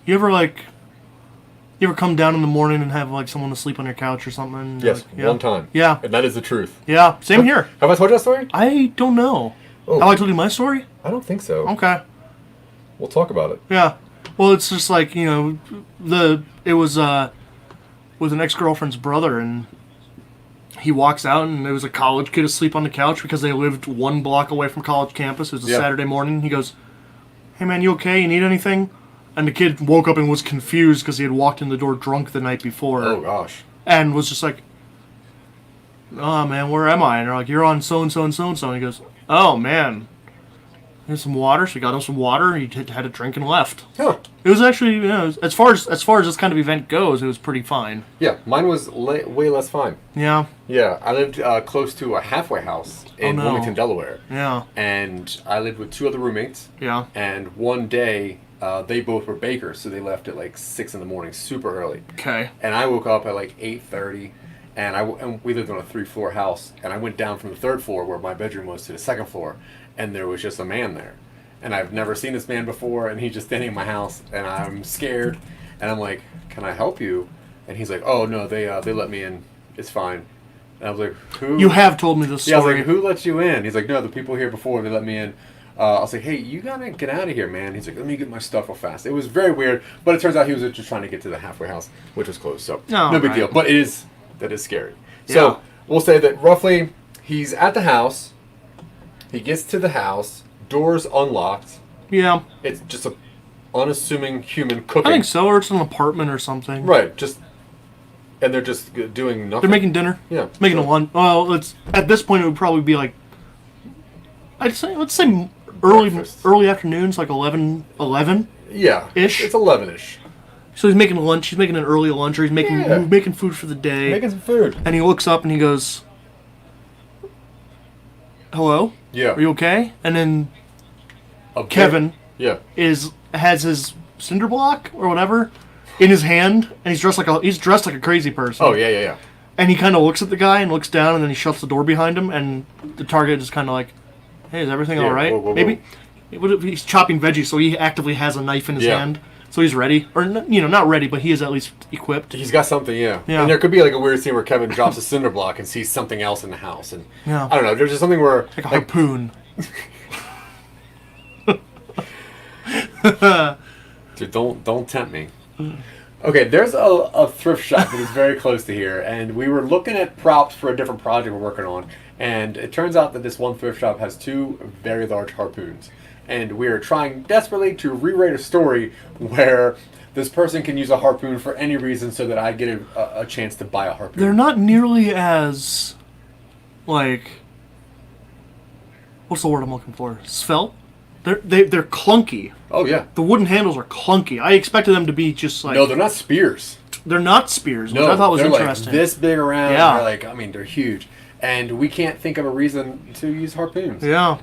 You ever come down in the morning and have like someone asleep on your couch or something? Yes, like, one time. Yeah. And that is the truth. Yeah, same here. Have I told you that story? I don't know. Oh. Have I told you my story? I don't think so. Okay. We'll talk about it. Yeah. Well, it's just like, it was with an ex-girlfriend's brother, and he walks out and there was a college kid asleep on the couch because they lived 1 block away from college campus. It was a Saturday morning. He goes, "Hey man, you okay? You need anything?" And the kid woke up and was confused because he had walked in the door drunk the night before. Oh, gosh. And was just like, "Oh, man, where am I?" And they're like, "You're on so-and-so and so-and-so." And he goes, "Oh, man. Here's some water." So he got him some water. He had a drink and left. Huh. It was actually, as far as this kind of event goes, it was pretty fine. Yeah, mine was way less fine. Yeah. Yeah, I lived close to a halfway house in Wilmington, Delaware. Yeah. And I lived with 2 other roommates. Yeah. And one day... they both were bakers, so they left at like 6 in the morning, super early. Okay. And I woke up at like 8:30, and we lived on a 3-floor house, and I went down from the 3rd floor where my bedroom was to the 2nd floor, and there was just a man there. And I've never seen this man before, and he's just standing in my house, and I'm scared, and I'm like, "Can I help you?" And he's like, "Oh no, they let me in. It's fine." And I was like, "Who?" You have told me this story. Yeah, I was like, "Who let you in?" He's like, "No, the people here before, they let me in." I was like, "Hey, you gotta get out of here, man." He's like, "Let me get my stuff real fast." It was very weird, but it turns out he was just trying to get to the halfway house, which was closed, so no big deal. But that is scary. Yeah. So we'll say that roughly he's at the house, he gets to the house, doors unlocked. Yeah. It's just a unassuming human cooking. I think so, or it's an apartment or something. Right, and they're just doing nothing. They're making dinner. Yeah. Making a lunch. Well, at this point it would probably be like, let's say early afternoons, like 11 Yeah. ish. It's 11-ish. So he's making lunch. He's making an early lunch, or he's making food for the day. Making some food. And he looks up and he goes, "Hello? Yeah. Are you okay?" And then Kevin has his cinder block or whatever in his hand, and he's dressed like a crazy person. Oh yeah. And he kind of looks at the guy and looks down, and then he shuts the door behind him, and the target is kind of like, "Hey, is everything all right?" Whoa. Maybe he's chopping veggies, so he actively has a knife in his hand. So he's ready, or not ready, but he is at least equipped. He's got something, yeah. Yeah. And there could be like a weird scene where Kevin drops a cinder block and sees something else in the house, and Yeah. I don't know. There's just something where Like a harpoon. Dude, don't tempt me. Okay, there's a thrift shop that is very close to here, and we were looking at props for a different project we're working on, and it turns out that this one thrift shop has 2 very large harpoons, and we are trying desperately to rewrite a story where this person can use a harpoon for any reason so that I get a chance to buy a harpoon. They're not nearly as, like, what's the word I'm looking for? Svelte? They're clunky. Oh, yeah. The wooden handles are clunky. I expected them to be just like... No, they're not spears. They're not spears, which No, I thought was they're interesting. like this big around. Yeah. They're like, I mean, they're huge. And we can't think of a reason to use harpoons. Yeah.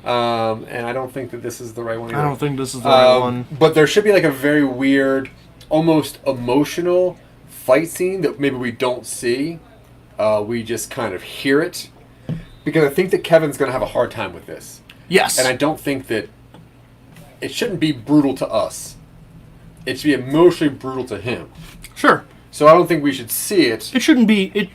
And I don't think that this is the right one either. I don't think this is the right one. But there should be like a very weird, almost emotional fight scene that maybe we don't see. We just kind of hear it. Because I think that Kevin's going to have a hard time with this. Yes. And I don't think that it shouldn't be brutal to us. It should be emotionally brutal to him. Sure. So I don't think we should see it. It shouldn't be...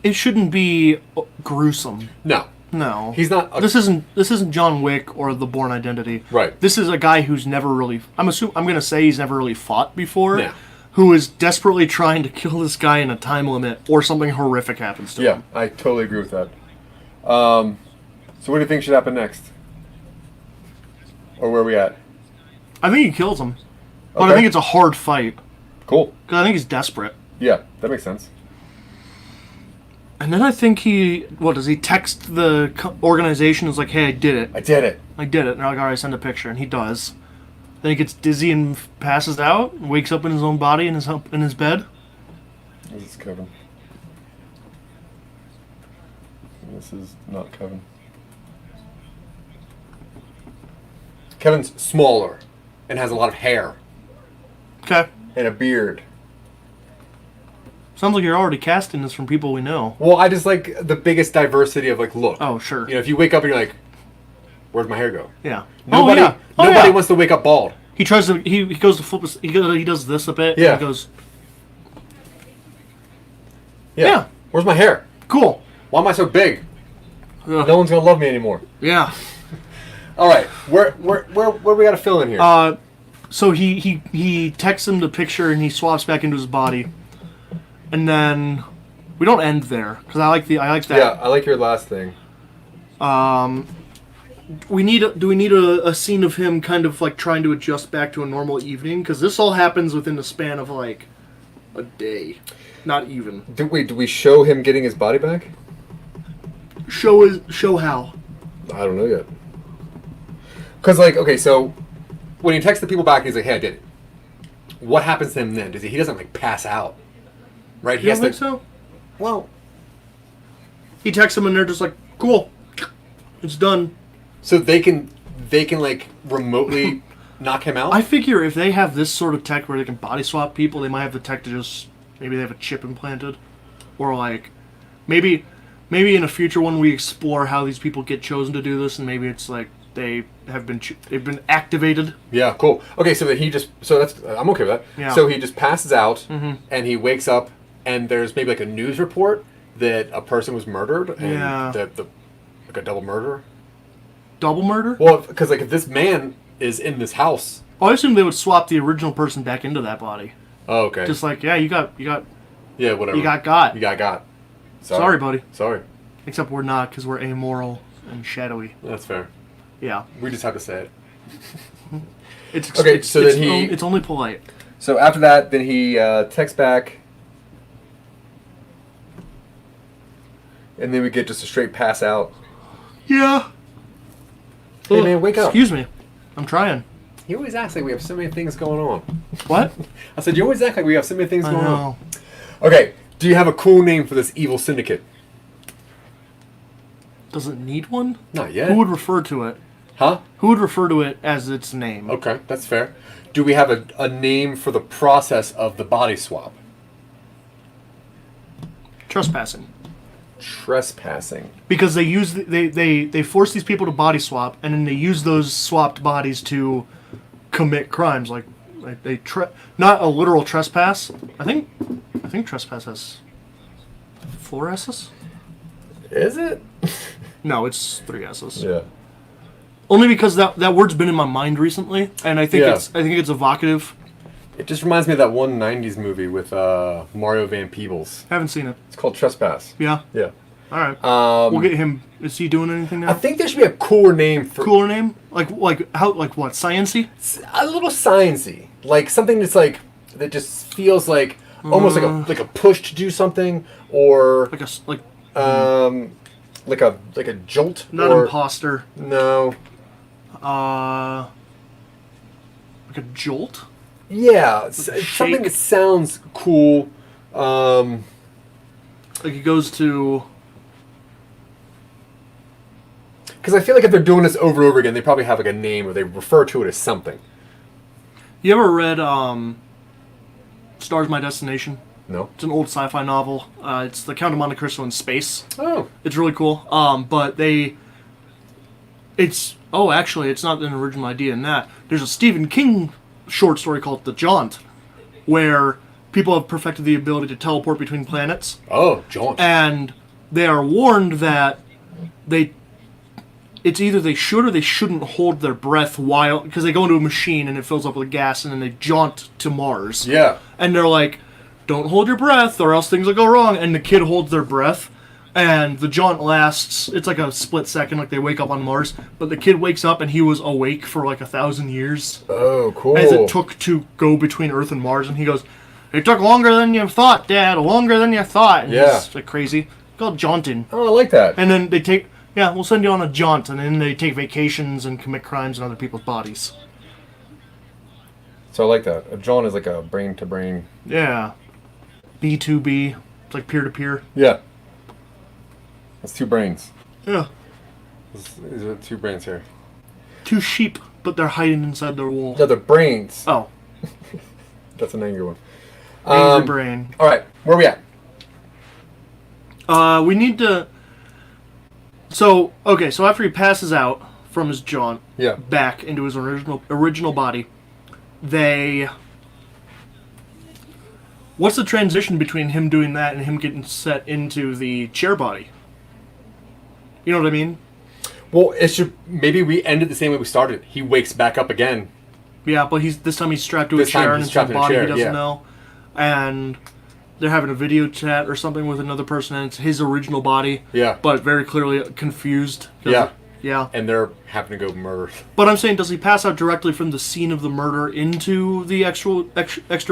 It shouldn't be gruesome. No. No. He's not... This isn't John Wick or The Bourne Identity. Right. This is a guy who's never really... I'm going to say he's never really fought before. Yeah. Who is desperately trying to kill this guy in a time limit or something horrific happens to him. Yeah, I totally agree with that. So what do you think should happen next? Or where are we at? I think he kills him. But I Okay. think it's a hard fight. Cool. Because I think he's desperate. Yeah, that makes sense. And then I think he text the organization and is like, hey, I did it. I did it. And they're like, all right, send a picture. And he does. Then he gets dizzy and passes out, wakes up in his own body in his bed. This is Kevin. This is not Kevin. Kevin's smaller and has a lot of hair Okay. and a beard. Sounds like you're already casting this from people we know. Well, I just like the biggest diversity of like look. Oh, sure. You know, if you wake up and you're like, "Where'd my hair go?" Yeah. Nobody, oh, yeah. nobody wants to wake up bald. He tries to. He goes to flip. He does this a bit. Yeah. And he goes. Yeah. Where's my hair? Cool. Why am I so big? Ugh. No one's gonna love me anymore. Yeah. All right, where we got to fill in here? So he texts him the picture and he swaps back into his body, and then we don't end there because I like that. Yeah, I like your last thing. Do we need a scene of him kind of like trying to adjust back to a normal evening? Because this all happens within the span of like a day, not even. Do we show him getting his body back? Show how. I don't know yet. Because like, okay, so when he texts the people back, he's like, "Hey, I did it." What happens to him then? He doesn't like pass out, right? You don't think so? Well, He texts them and they're just like, "Cool, it's done." so they can like remotely knock him out. I figure if they have this sort of tech where they can body swap people, they might have the tech to just maybe they have a chip implanted, or like maybe in a future one we explore how these people get chosen to do this, and maybe it's like they've been activated. Yeah, cool. Okay, so that's I'm okay with that. Yeah. So he just passes out and he wakes up and there's maybe like a news report that a person was murdered and Yeah. the like a double murder. Double murder? Well, because like if this man is in this house. Oh, I assume they would swap the original person back into that body. Oh, okay. Just like, yeah, you got yeah, whatever. you got. You got. Sorry, buddy. Sorry. Except we're not, because we're amoral and shadowy. That's fair. Yeah. We just have to say it. It's only polite. So after that, then he texts back, and then we get just a straight pass out. Yeah. Hey man, wake up! Excuse me. I'm trying. You always act like we have so many things going on. What? I said you always act like we have so many things I going on. know. Okay, do you have a cool name for this evil syndicate? Does it need one? Not yet. Who would refer to it? Huh? Who would refer to it as its name? Okay, that's fair. Do we have a name for the process of the body swap? Trespassing. Trespassing. Because they force these people to body swap, and then they use those swapped bodies to commit crimes like Not a literal trespass. I think trespass has 4 S's. Is it? No, it's 3 S's. Yeah. Only because that word's been in my mind recently, and I think it's evocative. It just reminds me of that one 90s movie with Mario Van Peebles. Haven't seen it. It's called Trespass. Yeah. Yeah. All right. We'll get him. Is he doing anything now? I think there should be a cooler name for... Cooler name? Like what? Science-y? A little sciencey. Like something that's like... That just feels like... Almost like a push to do something, or... Like a jolt. Not or, imposter. No. Like a jolt? Yeah. Something that sounds cool. Like it goes to... Because I feel like if they're doing this over and over again, they probably have like a name or they refer to it as something. You ever read Stars My Destination? No. It's an old sci-fi novel. It's The Count of Monte Cristo in space. Oh. It's really cool. But actually, it's not an original idea in that. There's a Stephen King short story called The Jaunt, where people have perfected the ability to teleport between planets. Oh, Jaunt. And they are warned that it's either they should or they shouldn't hold their breath while... Because they go into a machine and it fills up with gas and then they jaunt to Mars. Yeah. And they're like, don't hold your breath or else things will go wrong. And the kid holds their breath. And the jaunt lasts... It's like a split second, like they wake up on Mars. But the kid wakes up and he was awake for like 1,000 years. Oh, cool. As it took to go between Earth and Mars. And he goes, it took longer than you thought, Dad. Longer than you thought. And he's like crazy. It's called jaunting. Oh, I like that. And then they take... Yeah, we'll send you on a jaunt, and then they take vacations and commit crimes in other people's bodies. So I like that. A jaunt is like a brain-to-brain. Yeah. B2B. It's like peer-to-peer. Yeah. That's 2 brains. Yeah. These are 2 brains here. 2 sheep, but they're hiding inside their wool. No, they're brains. Oh. That's an angry one. Angry brain. All right, where are we at? We need to... So after he passes out from his jaunt, back into his original body, what's the transition between him doing that and him getting set into the chair body? You know what I mean? Well, maybe we ended the same way we started. He wakes back up again. Yeah, but this time he's strapped to a chair and it's a body he doesn't know. And they're having a video chat or something with another person, and it's his original body. Yeah. But very clearly confused. Yeah. Yeah. And they're having to go murder. But I'm saying, does he pass out directly from the scene of the murder into the extra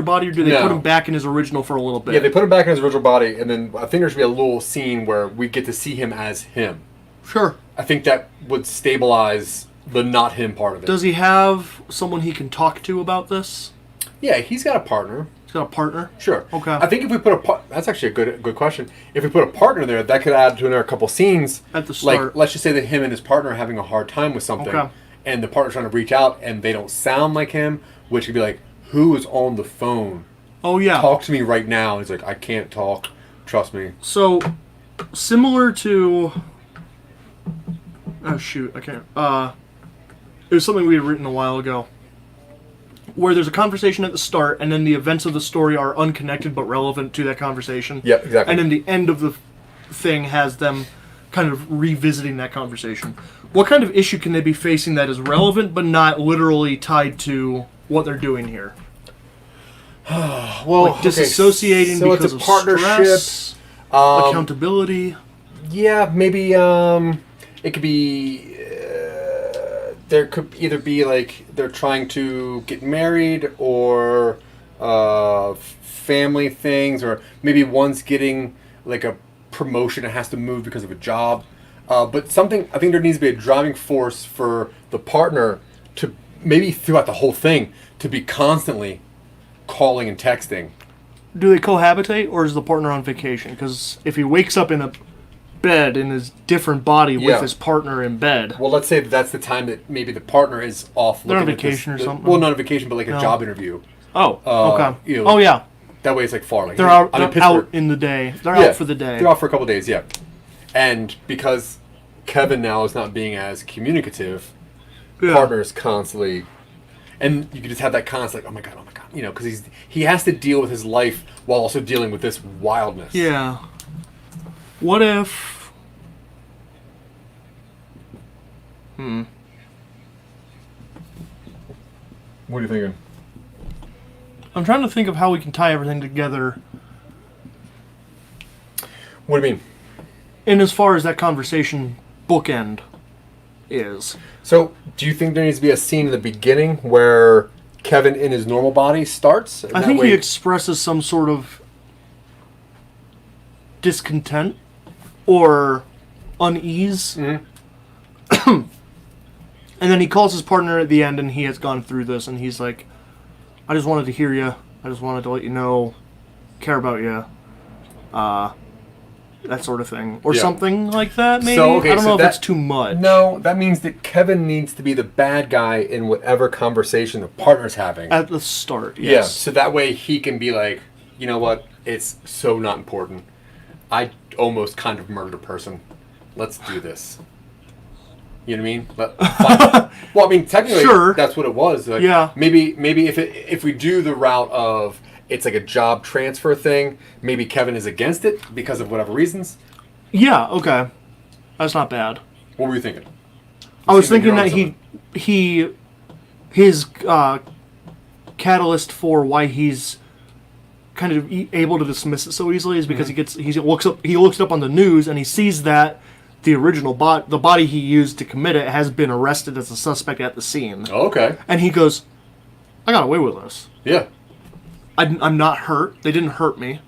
body, or do they put him back in his original for a little bit? Yeah, they put him back in his original body, and then I think there should be a little scene where we get to see him as him. Sure. I think that would stabilize the not him part of it. Does he have someone he can talk to about this? Yeah, he's got a partner. Got a partner? Sure. Okay. I think if we put that's actually a good question. If we put a partner there, that could add to another couple scenes. At the start. Like, let's just say that him and his partner are having a hard time with something, and the partner's trying to reach out, and they don't sound like him, which could be like, who is on the phone? Oh, yeah. Talk to me right now. And he's like, I can't talk. Trust me. So, similar to... Oh, shoot. I can't... It was something we had written a while ago, where there's a conversation at the start, and then the events of the story are unconnected but relevant to that conversation. Yeah, exactly. And then the end of the thing has them kind of revisiting that conversation. What kind of issue can they be facing that is relevant but not literally tied to what they're doing here? Well, like disassociating so because it's a partnership, stress, accountability. Yeah, maybe it could be. There could either be like they're trying to get married, or family things, or maybe one's getting like a promotion and has to move because of a job. But something, I think there needs to be a driving force for the partner to maybe throughout the whole thing to be constantly calling and texting. Do they cohabitate, or is the partner on vacation? Because if he wakes up in a bed in his different body with his partner in bed. Well, let's say that's the time that maybe the partner is off. They're on vacation or something. Well, not on vacation, but like a job interview. Oh, okay. You know, oh, yeah. That way it's like far. Like, they're out in the day. They're out for the day. They're out for a couple days, yeah. And because Kevin now is not being as communicative, partner is constantly... And you could just have that constant, like, oh my god, because he has to deal with his life while also dealing with this wildness. Yeah. What if... What are you thinking? I'm trying to think of how we can tie everything together. What do you mean? In as far as that conversation bookend is. So, do you think there needs to be a scene in the beginning where Kevin in his normal body starts? I think he expresses some sort of discontent or unease. Mm-hmm. And then he calls his partner at the end, and he has gone through this, and he's like, I just wanted to hear you. I just wanted to let you know, care about you. That sort of thing. Or something like that, maybe? So, okay, I don't know if that's too much. No, that means that Kevin needs to be the bad guy in whatever conversation the partner's having. At the start, yes. Yeah, so that way he can be like, you know what, it's so not important. I almost kind of murdered a person. Let's do this. You know what I mean? Well, I mean, technically, Sure. That's what it was. Like, Yeah. Maybe if we do the route of it's like a job transfer thing, maybe Kevin is against it because of whatever reasons. Yeah, okay. That's not bad. What were you thinking? I was thinking that his catalyst for why he's kind of able to dismiss it so easily is because he looks it up on the news and he sees that the original the body he used to commit it has been arrested as a suspect at the scene. Oh, okay. And he goes, I got away with this. Yeah. I'm not hurt. They didn't hurt me.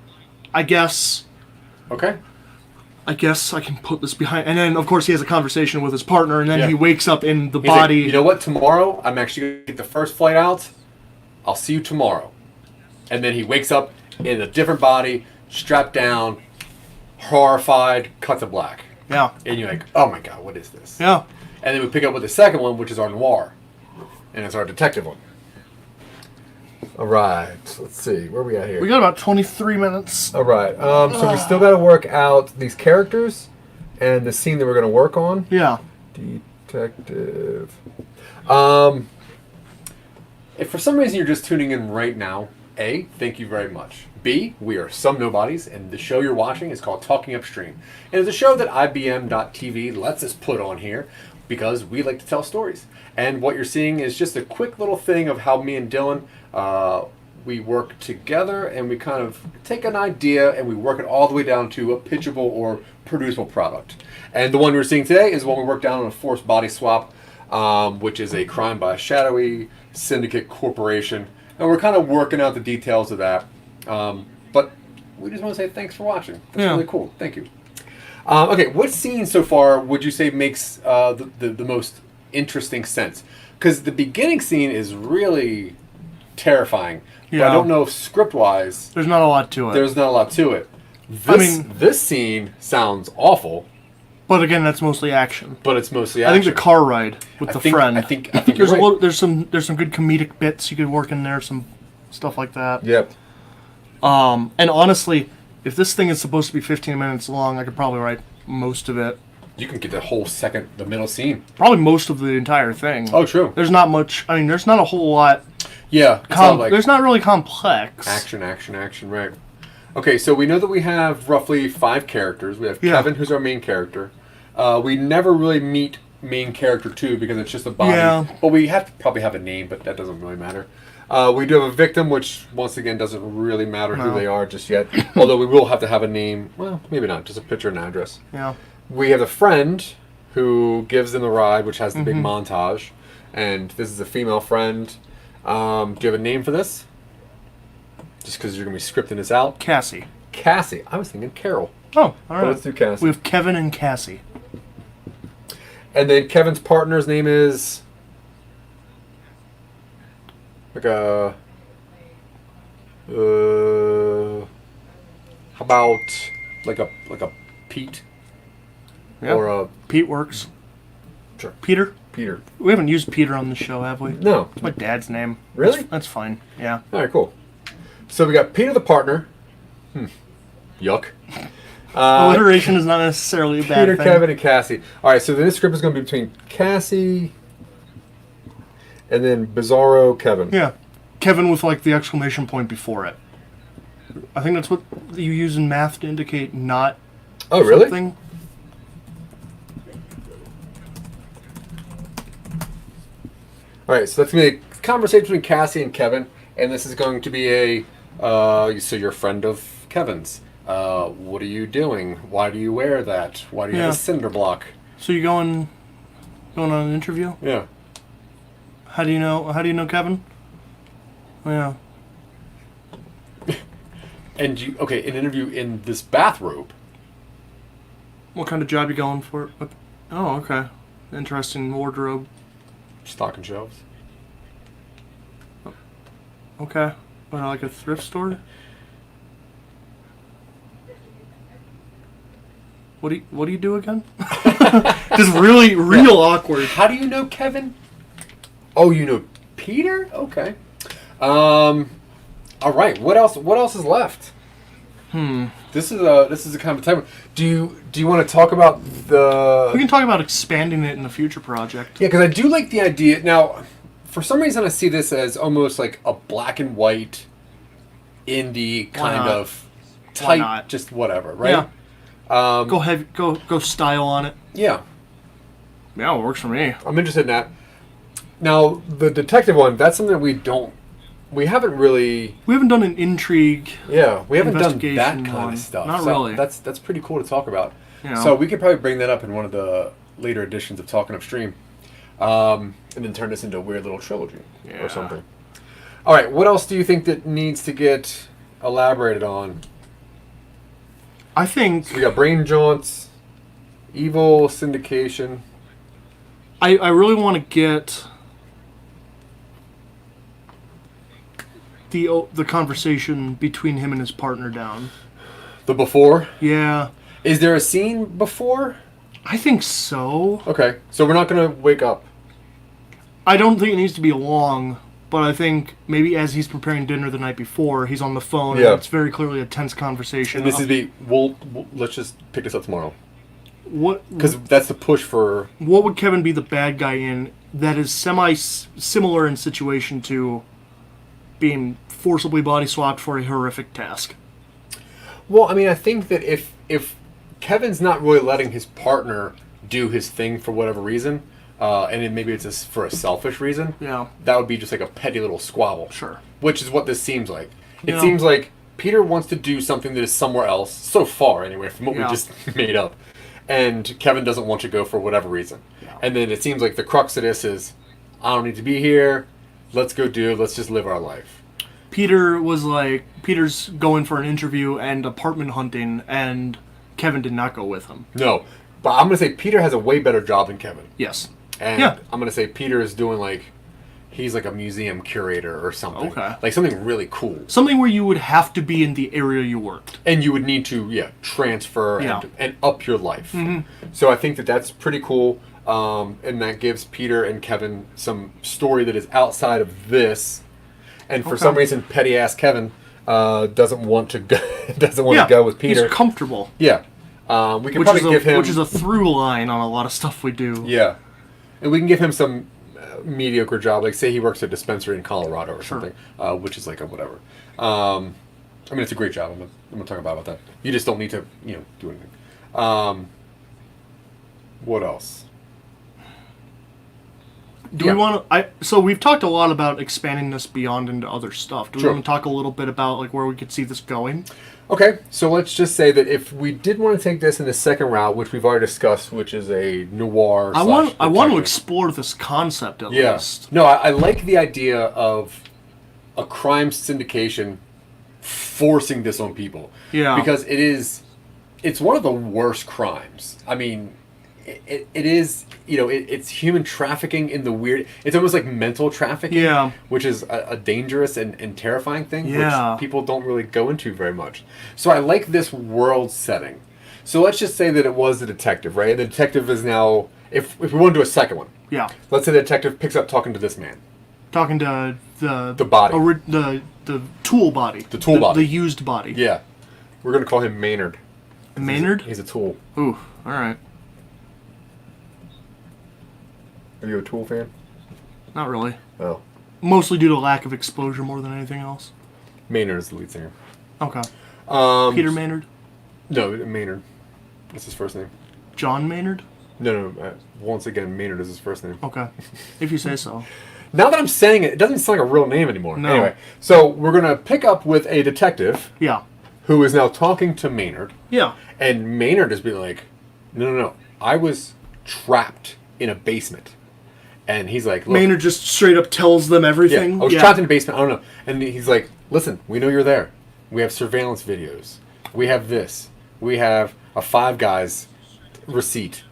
I guess Okay. I can put this behind. And then, of course, he has a conversation with his partner, and then he wakes up in the He's body. like, you know what? Tomorrow, I'm actually going to get the first flight out. I'll see you tomorrow. And then he wakes up in a different body, strapped down, horrified, cut to black. Yeah. And you're like, oh my god, what is this? Yeah. And then we pick up with the second one, which is our noir. And it's our detective one. All right. Let's see. Where are we at here? We got about 23 minutes. All right. So we still got to work out these characters and the scene that we're going to work on. Yeah. Detective. If for some reason you're just tuning in right now, A, thank you very much. B, we are some nobodies, and the show you're watching is called Talking Upstream. And it's a show that IBM.TV lets us put on here because we like to tell stories. And what you're seeing is just a quick little thing of how me and Dylan, we work together and we kind of take an idea and we work it all the way down to a pitchable or producible product. And the one we're seeing today is one we worked down on a forced body swap, which is a crime by a shadowy syndicate corporation. And we're kind of working out the details of that. But we just want to say thanks for watching. That's really cool. Thank you. Okay, what scene so far would you say makes the most interesting sense? Because the beginning scene is really terrifying. Yeah. But I don't know if script-wise, There's not a lot to it. there's not a lot to it. This scene sounds awful, But again, that's mostly action. but it's mostly I action. think the car ride with the friend. I think you're right. there's some good comedic bits you could work in there, some stuff like that. Yep. And honestly, if this thing is supposed to be 15 minutes long, I could probably write most of it. You can get the middle scene. Probably most of the entire thing. Oh, true. There's not much. I mean, there's not a whole lot. Yeah. It's all like there's not really complex. action, right. Okay, so we know that we have roughly 5 characters. We have Kevin, who's our main character. We never really meet main character 2 because it's just a body. Yeah. Well, we have to probably have a name, but that doesn't really matter. We do have a victim, which once again doesn't really matter who they are just yet. Although we will have to have a name. Well, maybe not. Just a picture and address. Yeah. We have the friend who gives them the ride, which has the big montage. And this is a female friend. Do you have a name for this? Just because you're going to be scripting this out. Cassie. Cassie. I was thinking Carol. Oh, all But right. let's do Cassie. We have Kevin and Cassie. And then Kevin's partner's name is like a how about like a Pete Yeah. or a Pete works. Sure. Peter. Peter. We haven't used Peter on the show, have we? No. It's my dad's name. Really? That's fine. Yeah. All right, cool. So we got Peter the partner. Yuck. Alliteration is not necessarily a bad Peter, thing. Kevin, and Cassie. All right, so this script is going to be between Cassie and then Bizarro Kevin. Yeah. Kevin with, like, the exclamation point before it. I think that's what you use in math to indicate not Oh, really? something. All right, so that's going to be a conversation between Cassie and Kevin, and this is going to be a, so you're a friend of Kevin's. What are you doing? Why do you wear that? Why do you have a cinder block? So you going on an interview? Yeah. How do you know Kevin? Yeah. And an interview in this bathrobe. What kind of job you going for? Oh, okay. Interesting wardrobe. Stocking shelves. Okay. What, like a thrift store? What do you do again? Just really real awkward. How do you know Kevin? Oh, you know Peter? Okay. All right. What else is left? This is a kind of a time. Do you want to talk about the? We can talk about expanding it in a future project. Yeah, because I do like the idea. Now, for some reason, I see this as almost like a black and white indie kind of type, just whatever, right? Yeah. Go style on it. Yeah. Yeah, it works for me. I'm interested in that. Now, the detective one, that's something we haven't really... We haven't done an intrigue. Yeah, we haven't done that investigation kind one. of stuff. Not so really. That's pretty cool to talk about. Yeah. So we could probably bring that up in one of the later editions of Talking Upstream. And then turn this into a weird little trilogy or something. All right, what else do you think that needs to get elaborated on? I think... So we got Brain Jaunts, Evil Syndication. I really want to get the conversation between him and his partner down. The before? Yeah. Is there a scene before? I think so. Okay, so we're not going to wake up. I don't think it needs to be long, but I think maybe as he's preparing dinner the night before, he's on the phone, and it's very clearly a tense conversation. And this is we'll let's just pick this up tomorrow. Because What that's the push for... would Kevin be the bad guy in that is similar in situation to being forcibly body swapped for a horrific task? Well, I mean, I think that if Kevin's not really letting his partner do his thing for whatever reason, and maybe it's for a selfish reason, that would be just like a petty little squabble. Sure. Which is what this seems like. It seems like Peter wants to do something that is somewhere else, so far anyway, from what we just made up. And Kevin doesn't want to go for whatever reason. Yeah. And then it seems like the crux of this is, I don't need to be here, let's just live our life. Peter's going for an interview and apartment hunting, and Kevin did not go with him. No, but I'm going to say Peter has a way better job than Kevin. Yes. And I'm going to say Peter is doing he's like a museum curator or something. Okay. Like something really cool. Something where you would have to be in the area you worked. And you would need to, transfer and up your life. Mm-hmm. So I think that that's pretty cool. And that gives Peter and Kevin some story that is outside of this. And for some reason, petty ass Kevin doesn't want to go with Peter. He's comfortable. Yeah. We can probably give him... Which is a through line on a lot of stuff we do. Yeah. And we can give him some mediocre job, like say he works at a dispensary in Colorado or something, which is like a whatever. I mean, it's a great job. I'm gonna talk about that. You just don't need to, do anything. What else? Do we want to? So we've talked a lot about expanding this beyond into other stuff. Do we want to talk a little bit about where we could see this going? Okay, so let's just say that if we did want to take this in the second route, which we've already discussed, which is a noir. I want to explore this concept at least. No, I like the idea of a crime syndication forcing this on people. Yeah. Because it's one of the worst crimes. I mean, it is, it's human trafficking in the weird, it's almost like mental trafficking, which is a dangerous and terrifying thing, which people don't really go into very much. So I like this world setting. So let's just say that it was the detective, right? The detective is now, if we want to do a second one, let's say the detective picks up talking to this man. Talking to the body. The tool body. The tool body. The used body. Yeah. We're going to call him Maynard. Maynard? He's a tool. Ooh, all right. Are you a Tool fan? Not really. Oh. Mostly due to lack of exposure more than anything else. Maynard is the lead singer. Okay. Peter Maynard? No, Maynard. That's his first name. John Maynard? No. Once again, Maynard is his first name. Okay. If you say so. Now that I'm saying it, it doesn't sound like a real name anymore. No. Anyway, so we're going to pick up with a detective Yeah. who is now talking to Maynard. Yeah. And Maynard is being like, no. I was trapped in a basement. And he's like, look. Maynard just straight up tells them Yeah, everything. I was trapped in a basement. I don't know. And he's like, listen, we know you're there. We have surveillance videos. We have this. We have a Five Guys receipt.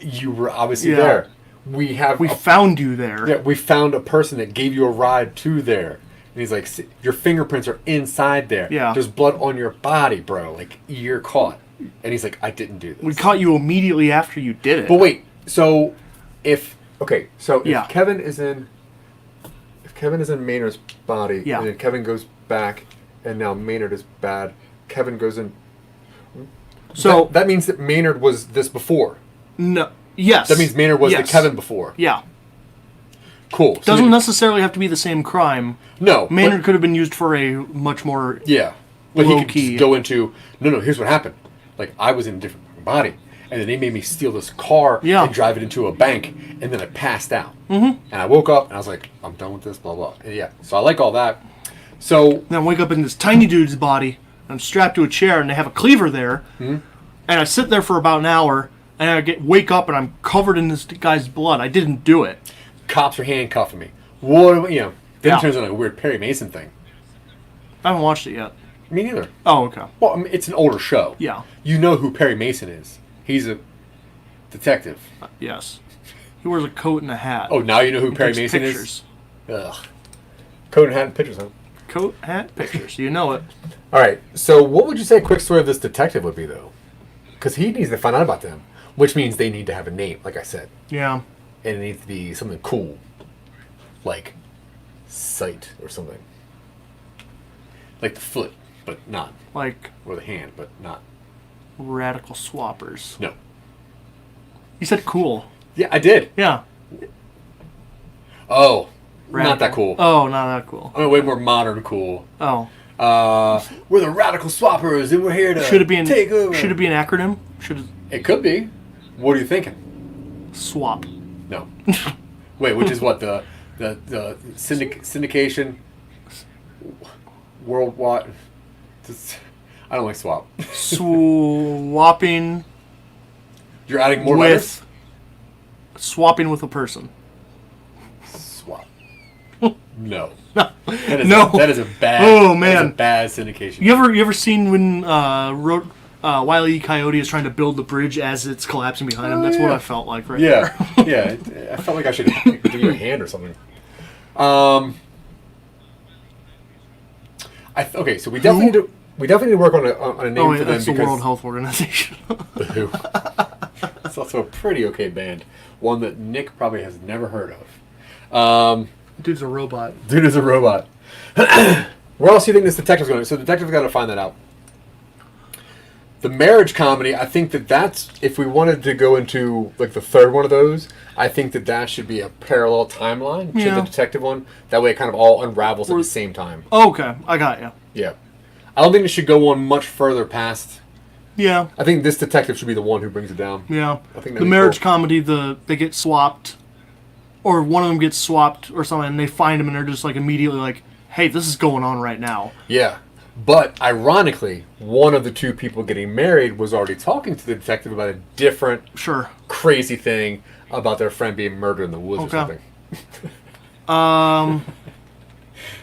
You were obviously there. We found you there. Yeah, we found a person that gave you a ride to there. And he's like, your fingerprints are inside there. Yeah. There's blood on your body, bro. Like, you're caught. And he's like, I didn't do this. We caught you immediately after you did it. But wait, so if Yeah. Kevin is in Maynard's body, Yeah. and then Kevin goes back, and now Maynard is bad. Kevin goes in. So that means that Maynard was this before. no. Yes. That means Maynard was Yes. the Kevin before. Yeah. Cool. So Doesn't necessarily have to be the same crime. no. Maynard could have been used for a much more. Yeah. But he Low could key. just go into, no, here's what happened. Like, I was in a different body, and then they made me steal this car Yeah. and drive it into a bank, and then I passed out. Mm-hmm. And I woke up, and I was like, I'm done with this, blah, blah. And yeah, so I like all that. So, Then I wake up in this tiny dude's body. I'm strapped to a chair, and they have a cleaver there. Mm-hmm. And I sit there for about an hour, and I wake up, and I'm covered in this guy's blood. I didn't do it. cops are handcuffing me. What, then Yeah. it turns into a weird Perry Mason thing. I haven't watched it yet. Me neither. Oh, okay. Well, I mean, it's an older show. Yeah. You know who Perry Mason is. He's a detective. Yes. He wears a coat and a hat. Oh, now you know who Perry Takes Mason pictures. is? Ugh. Coat and hat and pictures, huh? Coat, hat, pictures. You know it. All right. So, what would you say a quick story of this detective would be, though? Because he needs to find out about them, which means they need to have a name, like I said, Yeah. and it needs to be something cool, like sight or something, like the foot, but not, Like or the hand, but not. radical swappers. No. You said cool. Yeah, I did. Yeah. Oh, Radical. not that cool. Oh, not that cool. I mean, way more modern cool. Oh. We're the radical swappers, and we're here to Should it be an take over. Should it be an acronym? Should it It could be. What are you thinking? swap? No. Wait, which is what the syndication worldwide. I don't like swap. Swapping You're adding more letters? with swapping with a person. Swap. No. That is No. that is a bad. Oh, that man. is a bad syndication. You ever seen when Wile E. Coyote is trying to build the bridge as it's collapsing behind him? That's what yeah. I felt like right Yeah, there. yeah. I felt like I should give you a hand or something. Okay, so we definitely need to work on a name Oh, for yeah, them that's the because World Health Organization. The Who. It's also a pretty okay band, one that Nick probably has never heard of. Dude's a robot. Dude is a robot. Where else do you think this detective's going? So the detective's got to find that out. The marriage comedy, I think that's, if we wanted to go into like the third one of those, I think that should be a parallel timeline to Yeah. the detective one. That way it kind of all unravels at the same time. Oh, okay, I got you. Yeah. I don't think it should go on much further past. Yeah, I think this detective should be the one who brings it down. yeah. I think that'd The be marriage cool. comedy, they get swapped, or one of them gets swapped or something, and they find him, and they're just like immediately like, "Hey, this is going on right now." Yeah. But ironically, one of the two people getting married was already talking to the detective about a different Sure. crazy thing about their friend being murdered in the woods or Okay. something.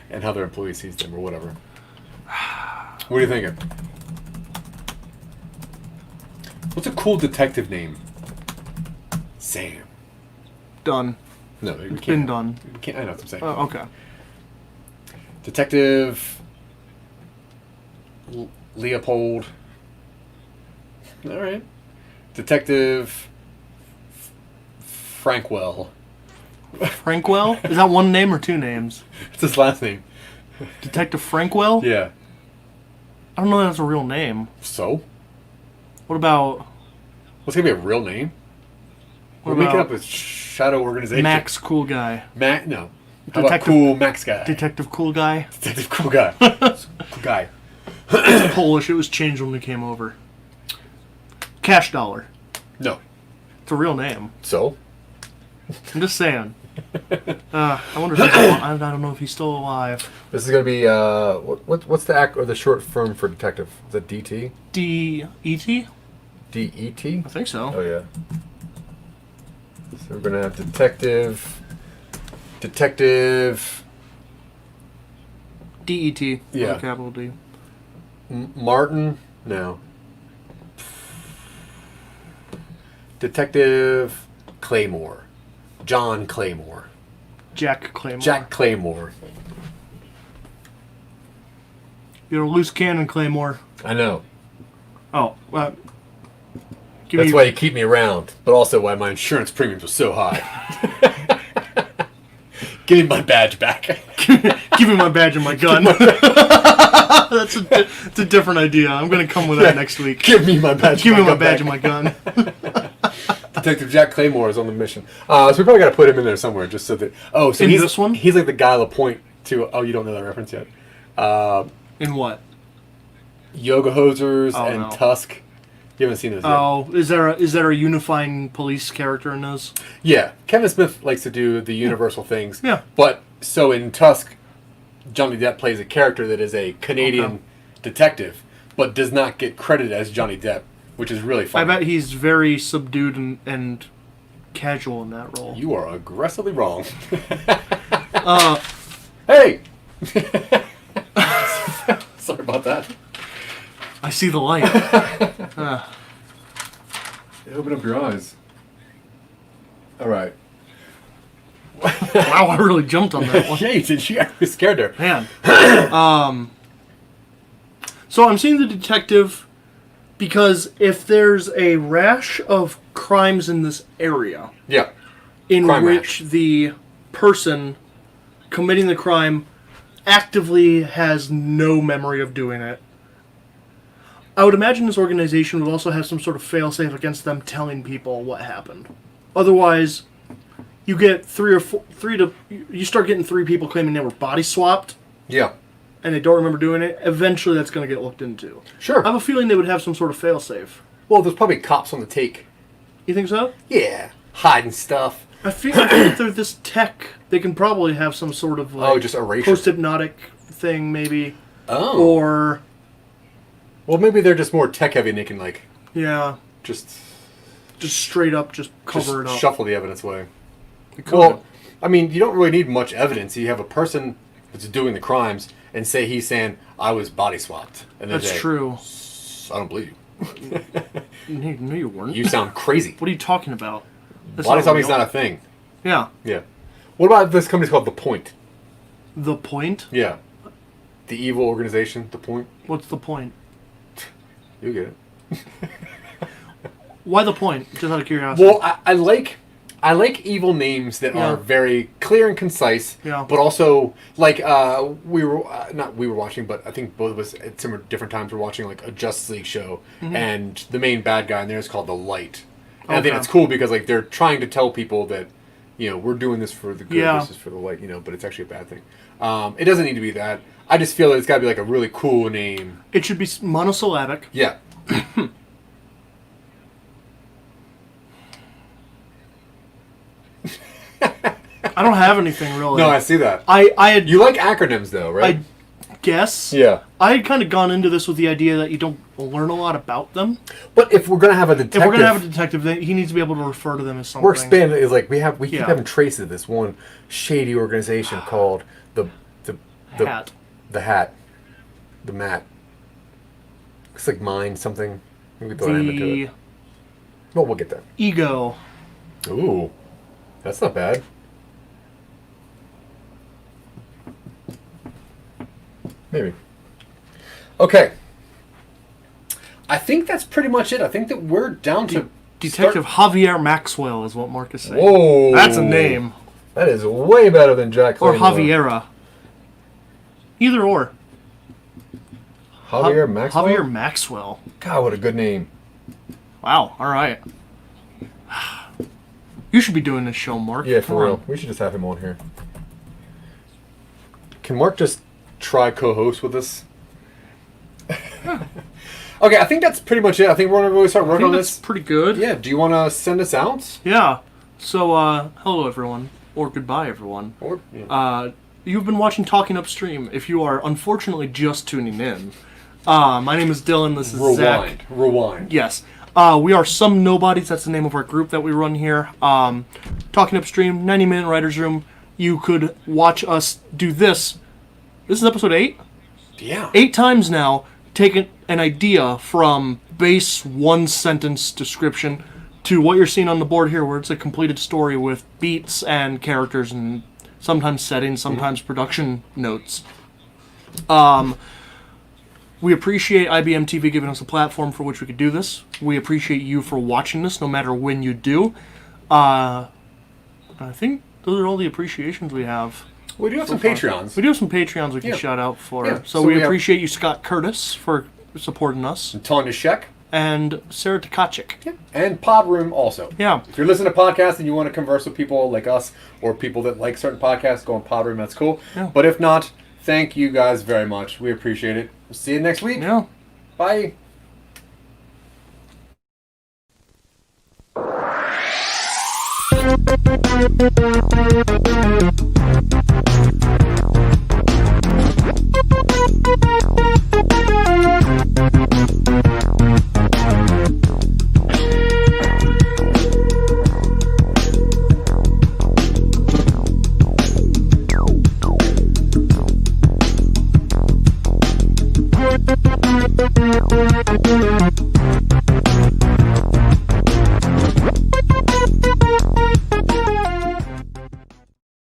And how their employee sees them or whatever. What are you thinking? What's a cool detective name? Sam. Done. No, we It's can't. been done. We can't. I know what I'm saying. Oh, okay. Detective Leopold. All right. Detective Frankwell. Frankwell? Is that one name or two names? It's his last name. Detective Frankwell? Yeah. I don't know if that's a real name. So? What about... What's gonna be a real name? What We're making about- up a shadow organization. Max Cool Guy. No. How about Detective- Cool Max Guy? Detective Cool Guy. Detective Cool Guy. Cool Guy. It's Polish. It was changed when we came over. Cash Dollar. No. It's a real name. So? I'm just saying. I wonder if he's alive. I don't know if he's still alive. This is going to be, what's the act or the short form for detective? Is it DT? D-E-T? D-E-T? I think so. Oh, yeah. So we're going to have detective... D-E-T. Yeah. With a capital D. Martin? No. Detective Claymore. John Claymore. Jack Claymore. Jack Claymore. You're a loose cannon, Claymore. I know. Oh, That's why you keep me around, but also why my insurance premiums are so high. Give me my badge back. Give me my badge and my gun. That's a different idea. I'm going to come with that next week. Give me my badge. Give me my badge and my gun. Detective Jack Claymore is on the mission. So we probably got to put him in there somewhere, just so that. Oh, so In he's this one? He's like the guy LaPointe to. Oh, you don't know that reference yet. In what? Yoga Hosers Oh, and no. Tusk. You haven't seen those yet. Oh, is there a unifying police character in those? Yeah, Kevin Smith likes to do the universal things. Yeah. But so in Tusk, Johnny Depp plays a character that is a Canadian detective, but does not get credited as Johnny Depp, which is really funny. I bet he's very subdued and casual in that role. You are aggressively wrong. Uh, Hey! Sorry about that. I see the light. Open up your eyes. All right. Wow, I really jumped on that one. Yeah, you did. You got me scared there. Man. So I'm seeing the detective because if there's a rash of crimes in this area Yeah. in Crime which the person committing the crime actively has no memory of doing it, I would imagine this organization would also have some sort of failsafe against them telling people what happened. Otherwise, you get you start getting 3 people claiming they were body swapped, Yeah. and they don't remember doing it. Eventually, that's going to get looked into. Sure. I have a feeling they would have some sort of failsafe. Well, there's probably cops on the take. You think so? Yeah. Hiding stuff. I feel like if they're this tech, they can probably have some sort of just erasure. post-hypnotic thing, maybe. Oh. Or Well, maybe they're just more tech heavy and they can, like, yeah, just straight up just cover it up. shuffle the evidence away. They could. Well, I mean, you don't really need much evidence. You have a person that's doing the crimes and say he's saying, I was body swapped. And then That's say, true. I don't believe you. No, you weren't. You sound crazy. What are you talking about? That's Body not swapping's real. not a thing. Yeah. Yeah. What about this company's called The Point? The Point? Yeah. The evil organization, The Point. What's the point? You get it. Why the Point? Just out of curiosity. Well, I like evil names that Yeah. are very clear and concise, Yeah. but also like we were not we were watching, but I think both of us at some different times were watching like a Justice League show, and the main bad guy in there is called the Light. And I think Okay. it's cool because like they're trying to tell people that we're doing this for the good, Yeah. this is for the light, but it's actually a bad thing. It doesn't need to be that. I just feel that it's got to be like a really cool name. It should be monosyllabic. Yeah. I don't have anything really. No, I see that. I had You like acronyms though, right? I guess. Yeah. I had kind of gone into this with the idea that you don't learn a lot about them. But if we're gonna have a detective, If we're gonna have a detective, then he needs to be able to refer to them as something. we're expanding. Is like we keep Yeah. having traces of this one shady organization called the Hat. the Hat, the Mat. It's like Mind something. We could throw an name into The it. Well, we'll get there. Ego. Ooh, that's not bad. Maybe. Okay. I think that's pretty much it. I think that we're down to Detective Javier Maxwell is what Mark is saying. Whoa, That's a name. That is way better than Jack. Or Claymore. Javiera. Either or. Javier Maxwell. Javier Maxwell. God, what a good name. Wow, alright. You should be doing this show, Mark. Yeah, Come for real. on. We should just have him on here. Can Mark just try co-host with us? Okay, I think that's pretty much it. I think we're going to really start I working think on that's this. pretty good. Yeah, do you want to send us out? Yeah. So, hello everyone, or goodbye everyone. Or, yeah. You've been watching Talking Upstream. If you are unfortunately just tuning in, my name is Dylan. This is Zach. Rewind. Yes. We are Some Nobodies. That's the name of our group that we run here. Talking Upstream, 90-minute writer's room. You could watch us do this. This is episode 8? Yeah. 8 times now, taking an idea from base one-sentence description to what you're seeing on the board here, where it's a completed story with beats and characters and sometimes settings, sometimes production notes. We appreciate IBM TV giving us a platform for which we could do this. We appreciate you for watching this, no matter when you do. I think those are all the appreciations we have. We do have some far. Patreons. We do have some Patreons we can Yeah. shout out for. Yeah. So So we we have- appreciate you, Scott Curtis, for supporting us, And Tanya Sheck. and Sarah Tkachik. And Podroom also. Yeah. If you're listening to podcasts and you want to converse with people like us or people that like certain podcasts, go on Podroom. That's cool. Yeah. But if not, thank you guys very much. We appreciate it. We'll see you next week. Yeah. Bye.